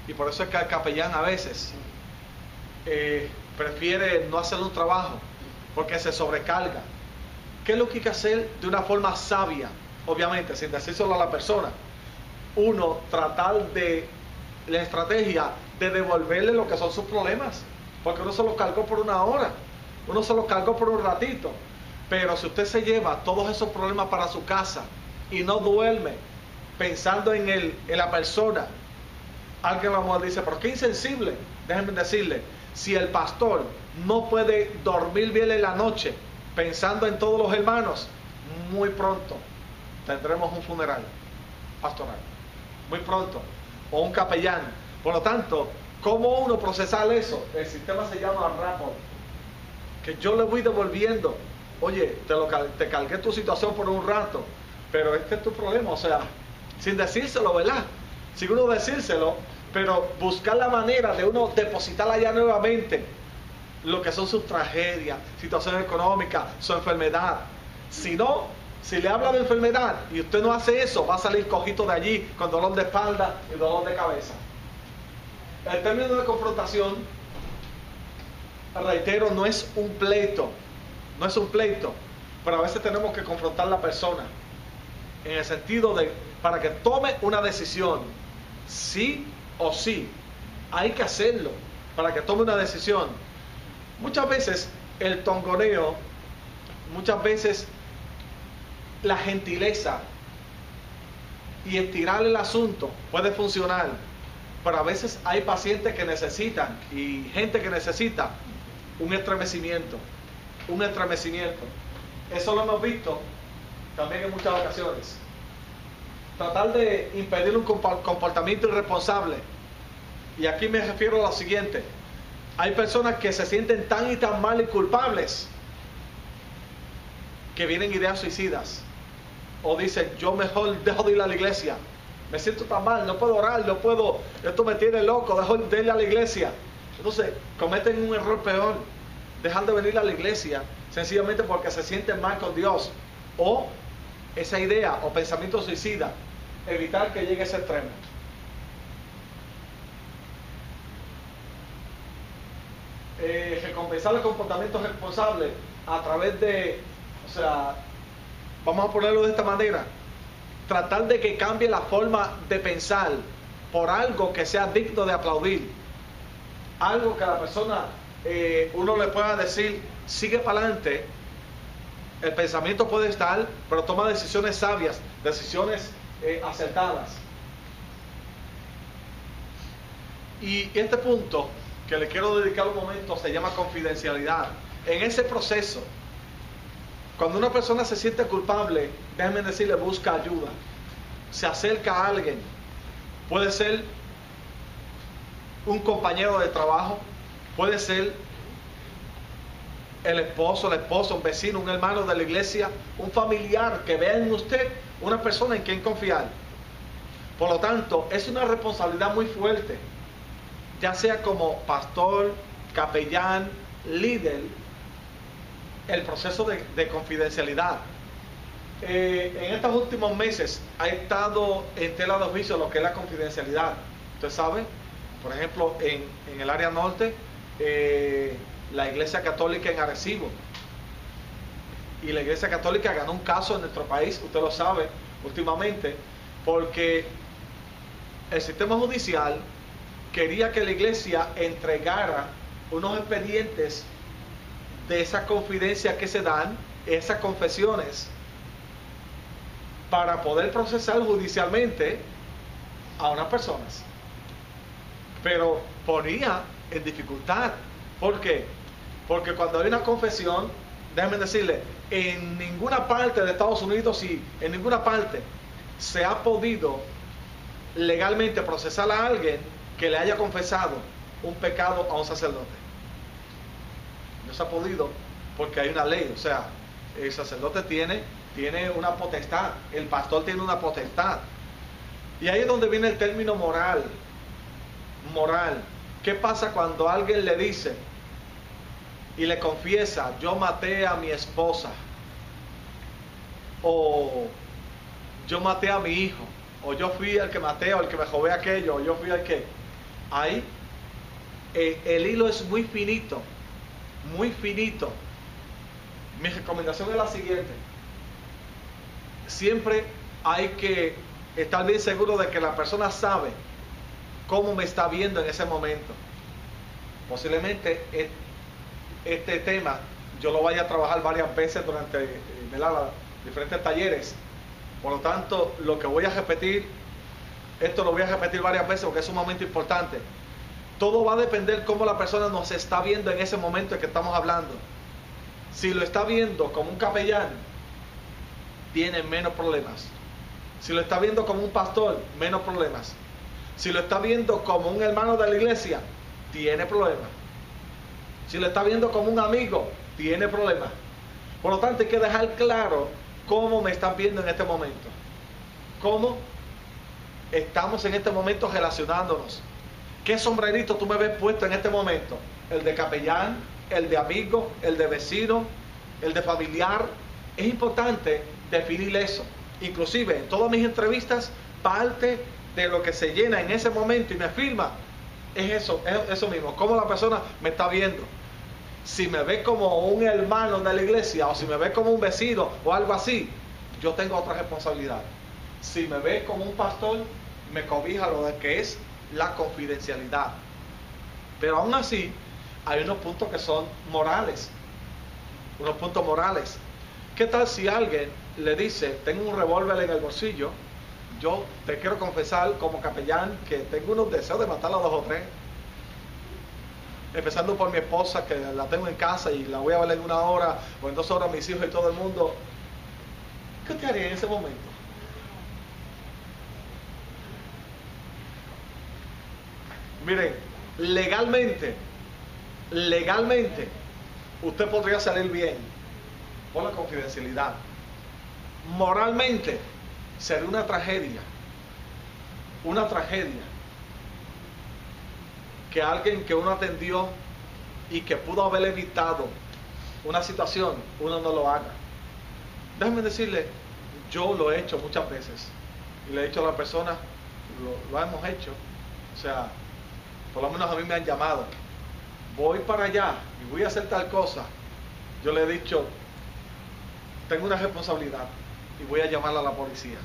Y por eso es que el capellán a veces prefiere no hacer un trabajo porque se sobrecarga. ¿Qué es lo que hay que hacer de una forma sabia? Obviamente, sin decírselo a la persona. Uno, tratar de la estrategia de devolverle lo que son sus problemas, porque uno se los cargó por una hora, uno se los cargó por un ratito. Pero si usted se lleva todos esos problemas para su casa y no duerme pensando en la persona, alguien a lo mejor dice, pero qué insensible. Déjenme decirle, si el pastor no puede dormir bien en la noche pensando en todos los hermanos, muy pronto tendremos un funeral pastoral, muy pronto, o un capellán. Por lo tanto, ¿cómo uno procesar eso? El sistema se llama rapport, que yo le voy devolviendo. Oye, te cargué tu situación por un rato, pero este es tu problema. O sea, sin decírselo, ¿verdad? Sin uno decírselo, pero buscar la manera de uno depositar allá nuevamente lo que son sus tragedias, situaciones económicas, su enfermedad. Si no, si le habla de enfermedad y usted no hace eso, va a salir cojito de allí con dolor de espalda y dolor de cabeza. El término de confrontación, reitero, no es un pleito, pero a veces tenemos que confrontar a la persona en el sentido de, para que tome una decisión, sí o sí, hay que hacerlo para que tome una decisión. Muchas veces el tongoneo, muchas veces la gentileza y estirar el asunto puede funcionar, pero a veces hay pacientes que necesitan y gente que necesita un estremecimiento. Eso lo hemos visto también en muchas ocasiones. Tratar de impedir un comportamiento irresponsable. Y aquí me refiero a lo siguiente. Hay personas que se sienten tan y tan mal y culpables que vienen ideas suicidas. O dicen, yo mejor dejo de ir a la iglesia. Me siento tan mal, no puedo orar, esto me tiene loco, dejo de ir a la iglesia. Entonces, cometen un error peor. Dejan de venir a la iglesia sencillamente porque se sienten mal con Dios. O esa idea o pensamiento suicida, evitar que llegue a ese extremo. recompensar el comportamiento responsable a través de, o sea, vamos a ponerlo de esta manera, tratar de que cambie la forma de pensar por algo que sea digno de aplaudir, algo que a la persona uno le pueda decir, sigue para adelante, el pensamiento puede estar, pero toma decisiones sabias, decisiones acertadas. Y este punto que le quiero dedicar un momento se llama confidencialidad. En ese proceso, cuando una persona se siente culpable, déjenme decirle, busca ayuda, se acerca a alguien, puede ser un compañero de trabajo, puede ser el esposo, la esposa, un vecino, un hermano de la iglesia, un familiar que vea en usted una persona en quien confiar. Por lo tanto, es una responsabilidad muy fuerte, ya sea como pastor, capellán, líder, el proceso de confidencialidad. En estos últimos meses ha estado en tela de juicio lo que es la confidencialidad. Usted sabe, por ejemplo, en el área norte, la Iglesia Católica en Arecibo, y la Iglesia Católica ganó un caso en nuestro país, usted lo sabe, últimamente, porque el sistema judicial quería que la iglesia entregara unos expedientes de esa confidencia que se dan, esas confesiones, para poder procesar judicialmente a unas personas. Pero ponía en dificultad. ¿Por qué? Porque cuando hay una confesión, déjenme decirle, en ninguna parte de Estados Unidos y en ninguna parte se ha podido legalmente procesar a alguien que le haya confesado un pecado a un sacerdote. No se ha podido porque hay una ley, o sea, el sacerdote tiene una potestad, el pastor tiene una potestad. Y ahí es donde viene el término moral. Moral. ¿Qué pasa cuando alguien le dice y le confiesa, yo maté a mi esposa, o yo maté a mi hijo, o yo fui el que maté, o el que me robé aquello, o yo fui el que... Ahí el hilo es muy finito, muy finito. Mi recomendación es la siguiente: siempre hay que estar bien seguro de que la persona sabe cómo me está viendo en ese momento. Posiblemente este tema yo lo vaya a trabajar varias veces durante los diferentes talleres. Por lo tanto, lo que voy a repetir, esto lo voy a repetir varias veces porque es sumamente importante. Todo va a depender cómo la persona nos está viendo en ese momento en que estamos hablando. Si lo está viendo como un capellán, tiene menos problemas. Si lo está viendo como un pastor, menos problemas. Si lo está viendo como un hermano de la iglesia, tiene problemas. Si lo está viendo como un amigo, tiene problemas. Por lo tanto, hay que dejar claro cómo me están viendo en este momento. Cómo estamos en este momento relacionándonos. ¿Qué sombrerito tú me ves puesto en este momento? ¿El de capellán? ¿El de amigo? ¿El de vecino? ¿El de familiar? Es importante definir eso. Inclusive en todas mis entrevistas, parte de lo que se llena en ese momento y me firma es eso mismo, cómo la persona me está viendo. Si me ve como un hermano de la iglesia, o si me ve como un vecino o algo así, yo tengo otra responsabilidad. Si me ve como un pastor, me cobija lo de que es la confidencialidad. Pero aún así hay unos puntos que son morales, unos puntos morales. ¿Qué tal si alguien le dice, tengo un revólver en el bolsillo, yo te quiero confesar como capellán que tengo unos deseos de matar a 2 o 3, empezando por mi esposa, que la tengo en casa y la voy a ver en 1 hora o en 2 horas, mis hijos y todo el mundo? ¿Qué te haría en ese momento? Miren, legalmente, usted podría salir bien por la confidencialidad. Moralmente, sería una tragedia que alguien que uno atendió y que pudo haber evitado una situación, uno no lo haga. Déjenme decirle, yo lo he hecho muchas veces y le he dicho a la persona, lo hemos hecho, o sea, por lo menos a mí me han llamado. voy para allá y voy a hacer tal cosa, yo le he dicho, tengo una responsabilidad y voy a llamarla a la policía.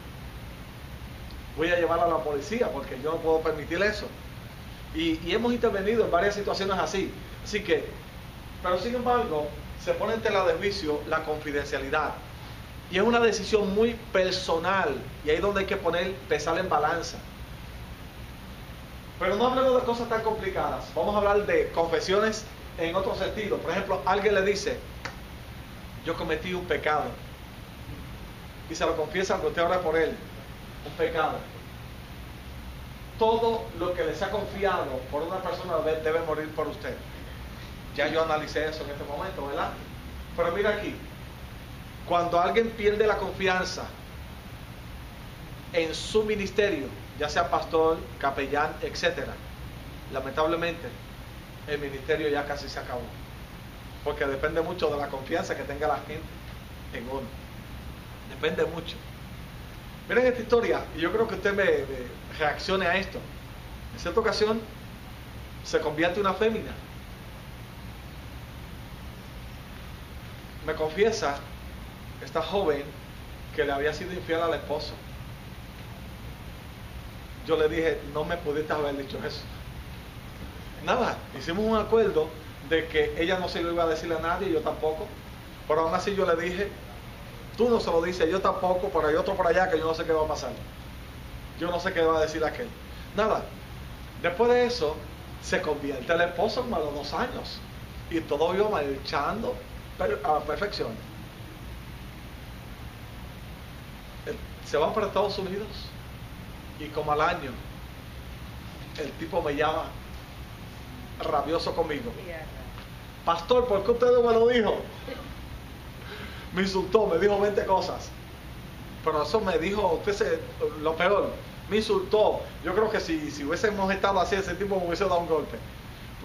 Voy a llevarla a la policía porque yo no puedo permitir eso. Y hemos intervenido en varias situaciones así. Así que, pero sin embargo, se pone en tela de juicio la confidencialidad. Y es una decisión muy personal. Y ahí es donde hay que pesar en balanza. Pero no hablemos de cosas tan complicadas. Vamos a hablar de confesiones en otro sentido. Por ejemplo, alguien le dice, yo cometí un pecado. Y se lo confiesa aunque usted ora por él. Un pecado. Todo lo que les ha confiado por una persona debe morir por usted. Ya yo analicé eso en este momento, ¿verdad? Pero mira aquí, cuando alguien pierde la confianza en su ministerio, ya sea pastor, capellán, etcétera, lamentablemente el ministerio ya casi se acabó, porque depende mucho de la confianza que tenga la gente en uno. Depende mucho. Miren esta historia, y yo creo que usted me reaccione a esto. En cierta ocasión se convierte en una fémina. Me confiesa esta joven que le había sido infiel al esposo. Yo le dije, no me pudiste haber dicho eso. Nada, hicimos un acuerdo de que ella no se lo iba a decir a nadie, yo tampoco. Pero aún así yo le dije, tú no se lo dices, yo tampoco, pero hay otro por allá que yo no sé qué va a pasar. Yo no sé qué va a decir aquel. Nada. Después de eso, se convierte el esposo como a los 2 años. Y todo iba marchando a perfección. Se van para Estados Unidos. Y como al año, el tipo me llama rabioso conmigo. Pastor, ¿por qué usted no me lo dijo? Me insultó, me dijo 20 cosas. Pero eso me dijo, lo peor, me insultó. Yo creo que si hubiésemos estado así, ese tipo me hubiese dado un golpe.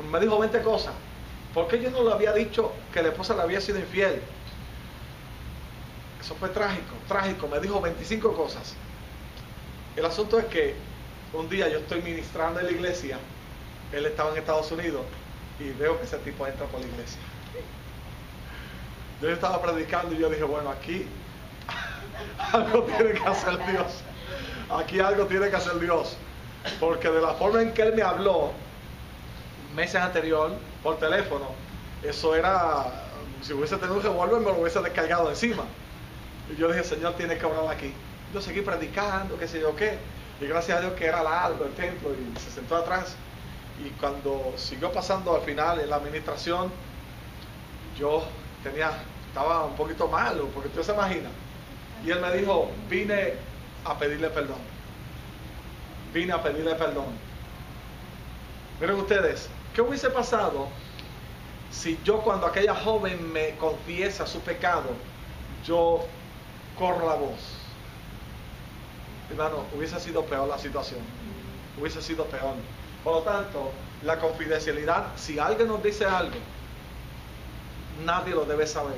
Me dijo 20 cosas. ¿Por qué yo no le había dicho que la esposa le había sido infiel? Eso fue trágico, trágico. Me dijo 25 cosas. El asunto es que un día yo estoy ministrando en la iglesia, él estaba en Estados Unidos, y veo que ese tipo entra por la iglesia. Yo estaba predicando y yo dije, bueno, aquí algo tiene que hacer Dios. Aquí algo tiene que hacer Dios. Porque de la forma en que él me habló meses anterior por teléfono, eso era, si hubiese tenido un revólver me lo hubiese descargado encima. Y yo dije, Señor, tiene que orar aquí. Yo seguí predicando, qué sé yo qué. Y gracias a Dios que era largo el templo y se sentó atrás. Y cuando siguió pasando al final en la administración, yo estaba un poquito malo, porque usted se imagina. Y él me dijo, vine a pedirle perdón. Vine a pedirle perdón. Miren ustedes, ¿qué hubiese pasado si yo, cuando aquella joven me confiesa su pecado, yo corro la voz? Hermano, hubiese sido peor la situación. Hubiese sido peor. Por lo tanto, la confidencialidad, si alguien nos dice algo, nadie lo debe saber.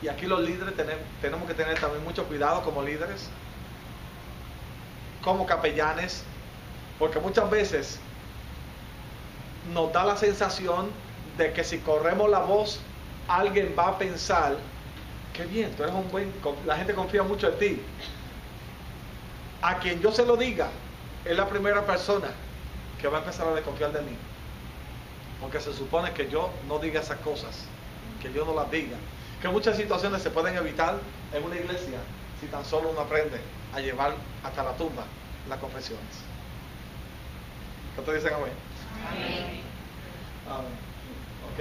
Y aquí los líderes tenemos que tener también mucho cuidado como líderes, como capellanes, porque muchas veces nos da la sensación de que si corremos la voz, alguien va a pensar, qué bien, tú eres un buen, la gente confía mucho en ti. A quien yo se lo diga, es la primera persona que va a empezar a desconfiar de mí. Porque se supone que yo no diga esas cosas, que yo no las diga. Que muchas situaciones se pueden evitar en una iglesia si tan solo uno aprende a llevar hasta la tumba las confesiones. ¿Qué te dicen amén? Amén. Amén. ¿Ok?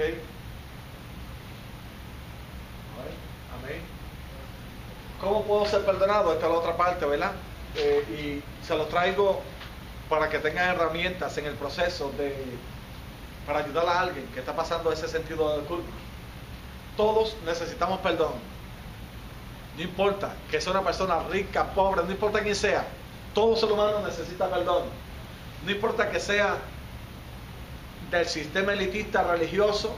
Amén. ¿Cómo puedo ser perdonado? Esta es la otra parte, ¿verdad? Y se los traigo para que tengan herramientas en el proceso para ayudar a alguien que está pasando ese sentido de culpa. Todos necesitamos perdón. No importa que sea una persona rica, pobre, no importa quién sea. Todo ser humano necesita perdón. No importa que sea del sistema elitista religioso,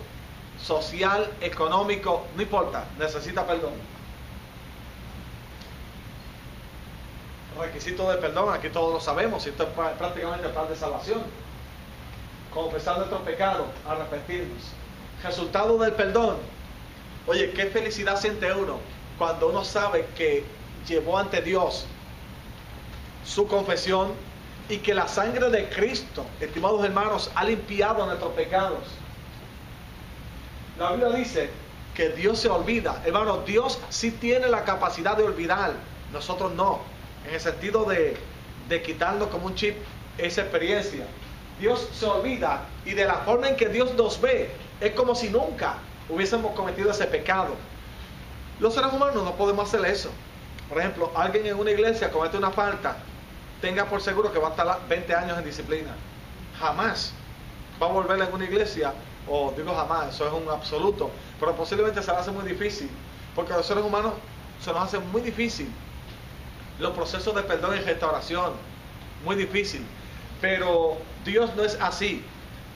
social, económico, no importa, necesita perdón. Requisito de perdón, aquí todos lo sabemos, y esto es prácticamente el plan de salvación. Confesar nuestros pecados, arrepentirnos. Resultado del perdón. Oye, qué felicidad siente uno cuando uno sabe que llevó ante Dios su confesión y que la sangre de Cristo, estimados hermanos, ha limpiado nuestros pecados. La Biblia dice que Dios se olvida. Hermanos, Dios sí tiene la capacidad de olvidar, nosotros no, en el sentido de quitarnos como un chip esa experiencia. Dios se olvida, y de la forma en que Dios nos ve es como si nunca hubiésemos cometido ese pecado. Los seres humanos no podemos hacer eso. Por ejemplo, alguien en una iglesia comete una falta, tenga por seguro que va a estar 20 años en disciplina. Jamás va a volver a una iglesia, o digo jamás, eso es un absoluto, pero posiblemente se le hace muy difícil, porque a los seres humanos se nos hace muy difícil los procesos de perdón y restauración, muy difícil. Pero Dios no es así.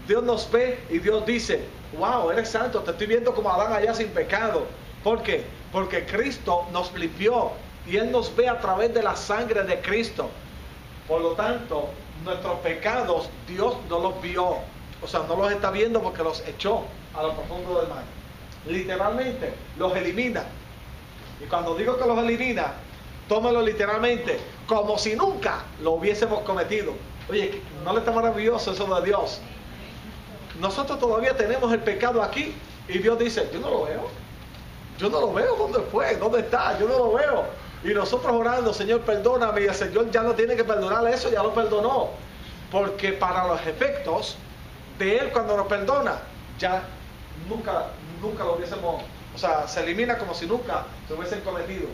Dios nos ve y Dios dice: wow, eres santo, te estoy viendo como Adán allá sin pecado. ¿Por qué? Porque Cristo nos limpió y Él nos ve a través de la sangre de Cristo. Por lo tanto, nuestros pecados Dios no los vio, o sea, no los está viendo porque los echó a lo profundo del mar. Literalmente los elimina. Y cuando digo que los elimina, tómelo literalmente, como si nunca lo hubiésemos cometido. Oye, ¿no le está maravilloso eso de Dios? Nosotros todavía tenemos el pecado aquí y Dios dice: yo no lo veo. Yo no lo veo. ¿Dónde fue? ¿Dónde está? Yo no lo veo. Y nosotros orando: Señor, perdóname. Y el Señor ya no tiene que perdonar eso, ya lo perdonó. Porque para los efectos de Él, cuando nos perdona, ya nunca lo hubiésemos, o sea, se elimina como si nunca se hubiesen cometido.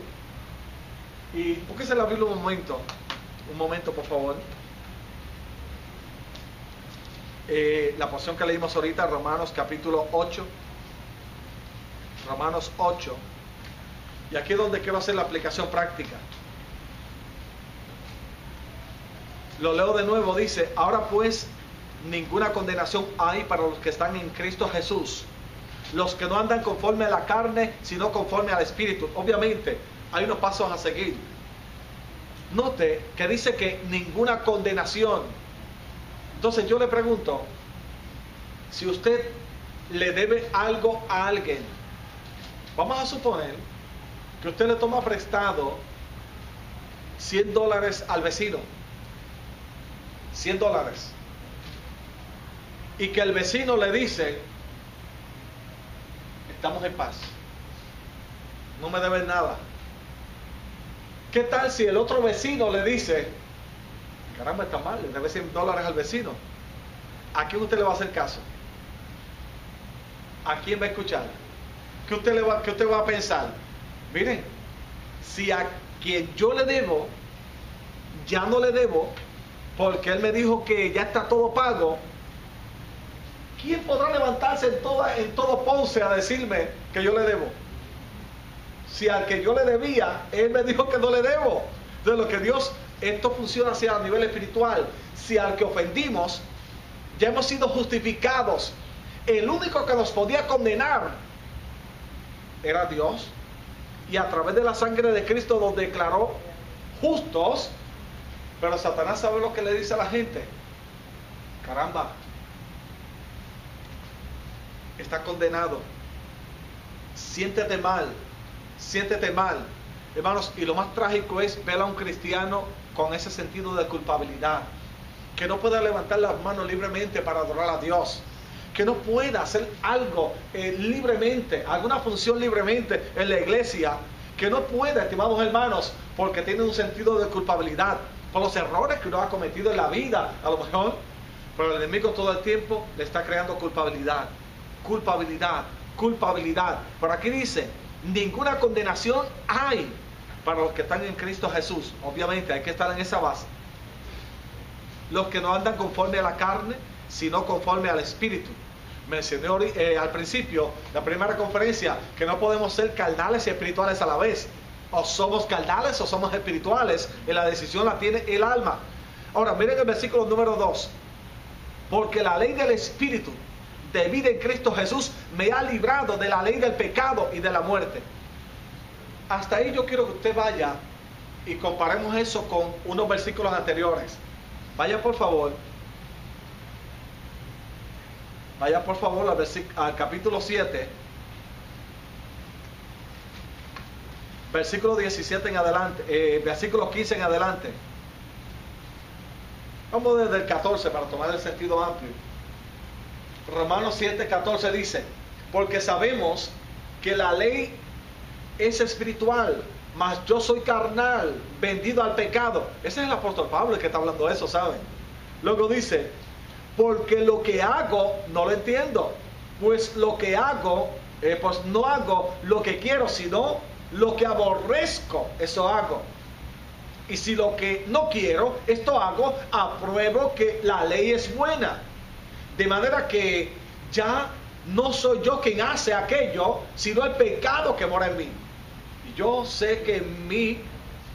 Y búsquese la Biblia un momento, por favor. La porción que leímos ahorita, Romanos capítulo 8. Romanos 8. Y aquí es donde quiero hacer la aplicación práctica. Lo leo de nuevo, dice: ahora pues ninguna condenación hay para los que están en Cristo Jesús, los que no andan conforme a la carne, sino conforme al Espíritu. Obviamente hay unos pasos a seguir. Note que dice que ninguna condenación. Entonces yo le pregunto, si usted le debe algo a alguien, vamos a suponer que usted le toma prestado $100 al vecino, $100, y que el vecino le dice: estamos en paz, no me debes nada. ¿Qué tal si el otro vecino le dice: caramba, está mal, le debe $100 al vecino? ¿A quién usted le va a hacer caso? ¿A quién va a escuchar? ¿Qué usted va a pensar? Miren, si a quien yo le debo, ya no le debo, porque él me dijo que ya está todo pago, ¿quién podrá levantarse en todo Ponce a decirme que yo le debo? Si al que yo le debía, él me dijo que no le debo. De lo que Dios, esto funciona así a nivel espiritual. Si al que ofendimos, ya hemos sido justificados, el único que nos podía condenar era Dios, y a través de la sangre de Cristo nos declaró justos. Pero Satanás sabe lo que le dice a la gente: caramba, está condenado, siéntete mal. Hermanos, y lo más trágico es ver a un cristiano con ese sentido de culpabilidad, que no pueda levantar las manos libremente para adorar a Dios, que no pueda hacer algo libremente, alguna función libremente en la iglesia, que no pueda, estimados hermanos, porque tiene un sentido de culpabilidad por los errores que uno ha cometido en la vida, a lo mejor. Pero el enemigo todo el tiempo le está creando culpabilidad. Pero aquí dice: ninguna condenación hay para los que están en Cristo Jesús. Obviamente hay que estar en esa base. Los que no andan conforme a la carne, sino conforme al Espíritu. Mencioné al principio, la primera conferencia, que no podemos ser carnales y espirituales a la vez. O somos carnales o somos espirituales, y la decisión la tiene el alma. Ahora miren el versículo número 2. Porque la ley del Espíritu de vida en Cristo Jesús me ha librado de la ley del pecado y de la muerte. Hasta ahí yo quiero que usted vaya y comparemos eso con unos versículos anteriores. Vaya por favor Vaya por favor al capítulo 7, versículo 17 en adelante, versículo 15 en adelante. Vamos desde el 14 para tomar el sentido amplio. Romanos 7:14 dice: porque sabemos que la ley es espiritual, mas yo soy carnal, vendido al pecado. Ese es el apóstol Pablo el que está hablando de eso, ¿saben? Luego dice: porque lo que hago no lo entiendo, pues lo que hago, pues no hago lo que quiero, sino lo que aborrezco, eso hago. Y si lo que no quiero, esto hago, apruebo que la ley es buena. De manera que ya no soy yo quien hace aquello, sino el pecado que mora en mí. Y yo sé que en mí,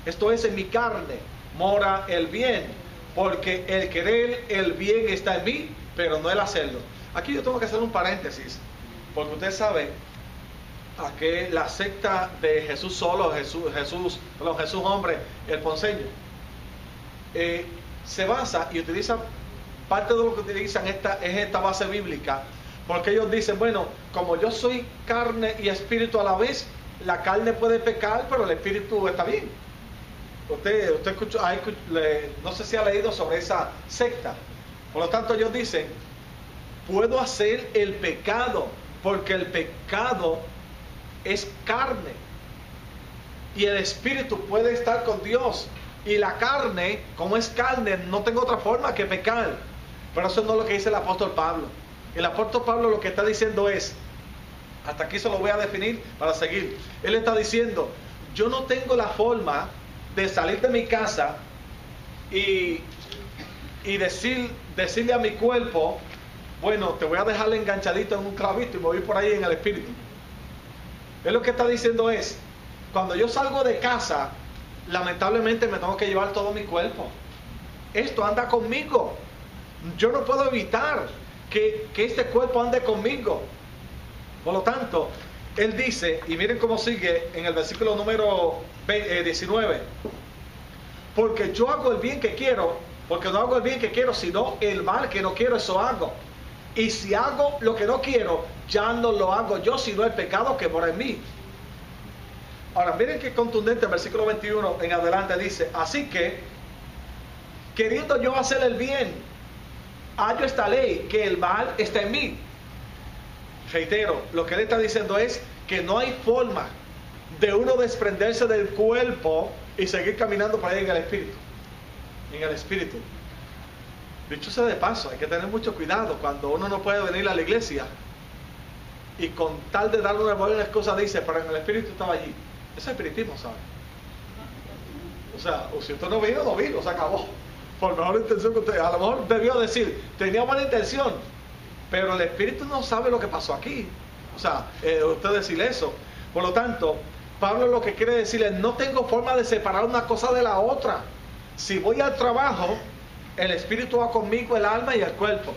esto es en mi carne, mora el bien. Porque el querer el bien está en mí, pero no el hacerlo. Aquí yo tengo que hacer un paréntesis, porque usted sabe a que la secta de Jesús solo, Jesús hombre, el ponceño, se basa y utiliza, parte de lo que utilizan es esta base bíblica, porque ellos dicen, bueno, como yo soy carne y espíritu a la vez, la carne puede pecar, pero el espíritu está bien. Usted escuchó, no sé si ha leído sobre esa secta. Por lo tanto, ellos dicen, puedo hacer el pecado, porque el pecado es carne. Y el espíritu puede estar con Dios. Y la carne, como es carne, no tengo otra forma que pecar. Pero eso no es lo que dice el apóstol Pablo. El apóstol Pablo lo que está diciendo es, hasta aquí se lo voy a definir para seguir. Él está diciendo, yo no tengo la forma de salir de mi casa y decirle a mi cuerpo, bueno, te voy a dejar enganchadito en un clavito y me voy por ahí en el espíritu. Él lo que está diciendo es, cuando yo salgo de casa, lamentablemente me tengo que llevar todo mi cuerpo. Esto anda conmigo. Yo no puedo evitar que este cuerpo ande conmigo. Por lo tanto, él dice, y miren cómo sigue en el versículo número 19, porque yo hago el bien que quiero, porque no hago el bien que quiero, sino el mal que no quiero, eso hago. Y si hago lo que no quiero, ya no lo hago yo, sino el pecado que mora en mí. Ahora, miren qué contundente el versículo 21 en adelante dice, así que, queriendo yo hacer el bien, hallo esta ley, que el mal está en mí. Reitero, lo que él está diciendo es que no hay forma de uno desprenderse del cuerpo y seguir caminando por ahí en el espíritu. En el espíritu. Dicho sea de paso, hay que tener mucho cuidado cuando uno no puede venir a la iglesia y con tal de darle una buena excusa dice, pero en el espíritu estaba allí. Eso es espiritismo, ¿sabe? O sea, si usted no vino, se acabó. Por mejor intención que usted, a lo mejor debió decir, tenía buena intención, pero el espíritu no sabe lo que pasó aquí. O sea, usted decir eso. Por lo tanto, Pablo lo que quiere decir es, no tengo forma de separar una cosa de la otra. Si voy al trabajo, el espíritu va conmigo, el alma y el cuerpo.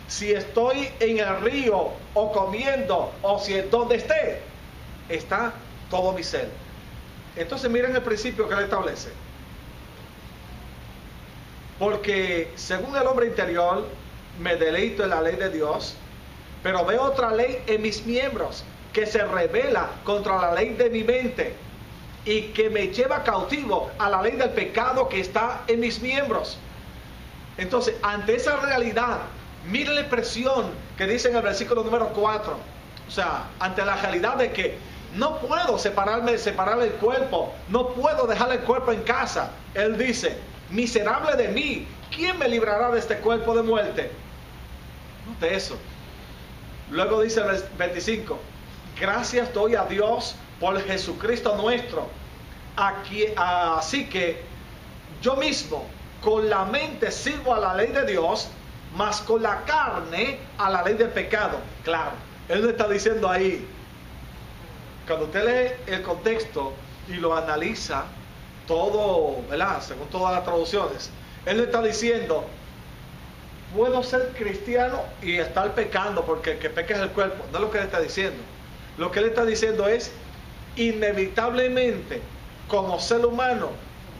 Si estoy en el río, o comiendo, o si es donde esté, está todo mi ser. Entonces miren el principio que él establece. Porque según el hombre interior, me deleito en la ley de Dios, pero veo otra ley en mis miembros, que se revela contra la ley de mi mente, y que me lleva cautivo a la ley del pecado que está en mis miembros. Entonces, ante esa realidad, miren la expresión que dice en el versículo número 4. O sea, ante la realidad de que no puedo separar el cuerpo, no puedo dejar el cuerpo en casa. Él dice, miserable de mí, ¿quién me librará de este cuerpo de muerte? Note eso. Luego dice el 25, gracias doy a Dios por Jesucristo nuestro. Así que yo mismo con la mente sirvo a la ley de Dios, mas con la carne a la ley del pecado. Claro, él no está diciendo ahí. Cuando usted lee el contexto y lo analiza todo, ¿verdad? Según todas las traducciones, él no está diciendo, puedo ser cristiano y estar pecando porque el que peca es el cuerpo. No es lo que él está diciendo. Lo que él está diciendo es, inevitablemente, como ser humano,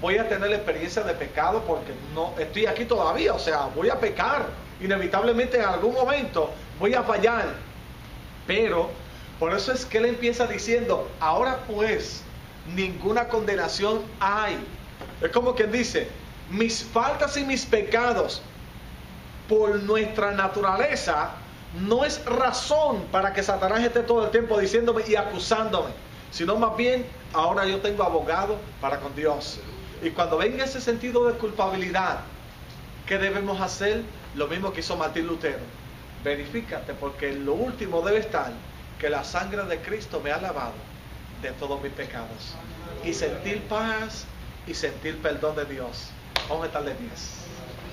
voy a tener la experiencia de pecado porque no estoy aquí todavía. O sea, voy a pecar. Inevitablemente en algún momento voy a fallar. Pero por eso es que él empieza diciendo, ahora pues, ninguna condenación hay. Es como quien dice, mis faltas y mis pecados por nuestra naturaleza no es razón para que Satanás esté todo el tiempo diciéndome y acusándome, sino más bien, ahora yo tengo abogado para con Dios. Y cuando venga ese sentido de culpabilidad, ¿qué debemos hacer? Lo mismo que hizo Martín Lutero. Verifícate, porque lo último debe estar que la sangre de Cristo me ha lavado de todos mis pecados. Y sentir paz y sentir perdón de Dios. Vamos a estar de pies.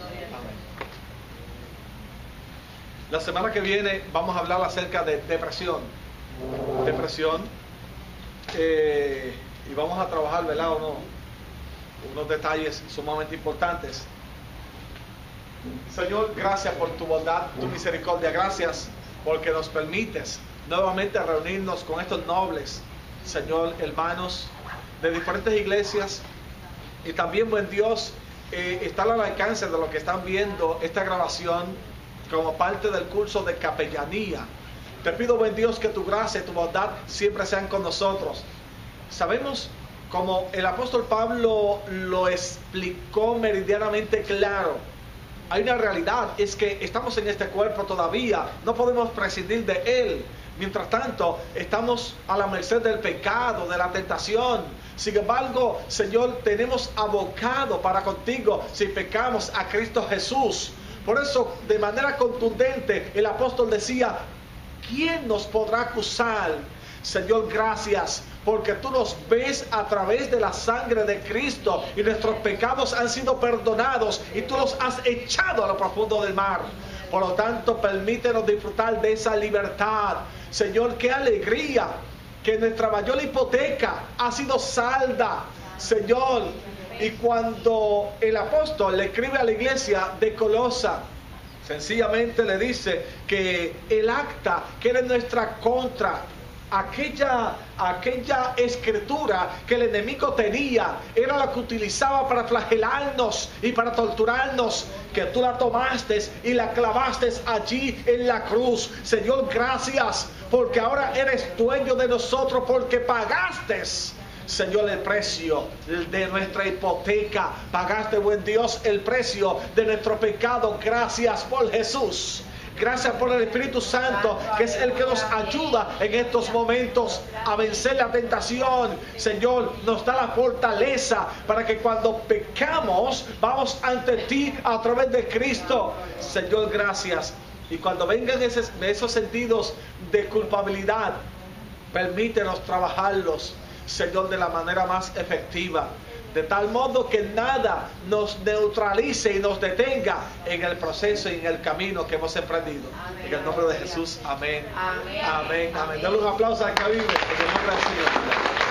Amén. La semana que viene vamos a hablar acerca de depresión. Depresión. Y vamos a trabajar, ¿verdad? Unos detalles sumamente importantes. Señor, gracias por tu bondad, tu misericordia. Gracias porque nos permites nuevamente reunirnos con estos nobles, Señor, hermanos de diferentes iglesias. Y también, buen Dios, estar al alcance de los que están viendo esta grabación como parte del curso de capellanía. Te pido, buen Dios, que tu gracia y tu bondad siempre sean con nosotros. Sabemos, como el apóstol Pablo lo explicó meridianamente claro, hay una realidad, es que estamos en este cuerpo todavía, no podemos prescindir de él. Mientras tanto, estamos a la merced del pecado, de la tentación. Sin embargo, Señor, tenemos abocado para contigo si pecamos a Cristo Jesús. Por eso, de manera contundente, el apóstol decía, ¿quién nos podrá acusar? Señor, gracias, porque tú nos ves a través de la sangre de Cristo y nuestros pecados han sido perdonados y tú los has echado a lo profundo del mar. Por lo tanto, permítenos disfrutar de esa libertad. Señor, qué alegría que nuestra mayor hipoteca ha sido salda, Señor. Y cuando el apóstol le escribe a la iglesia de Colosa, sencillamente le dice que el acta que era en nuestra contra, aquella escritura que el enemigo tenía, era la que utilizaba para flagelarnos y para torturarnos, que tú la tomaste y la clavaste allí en la cruz. Señor, gracias, porque ahora eres dueño de nosotros, porque pagaste, Señor, el precio de nuestra hipoteca. Pagaste, buen Dios, el precio de nuestro pecado. Gracias por Jesús. Gracias por el Espíritu Santo, que es el que nos ayuda en estos momentos a vencer la tentación. Señor, nos da la fortaleza para que cuando pecamos, vamos ante ti a través de Cristo. Señor, gracias. Y cuando vengan esos sentidos de culpabilidad, permítenos trabajarlos, Señor, de la manera más efectiva, de tal modo que nada nos neutralice y nos detenga en el proceso y en el camino que hemos emprendido. Amén. En el nombre de Jesús, amén. Amén. Amén. Amén. Dale un aplauso al que vive en el nombre del Señor.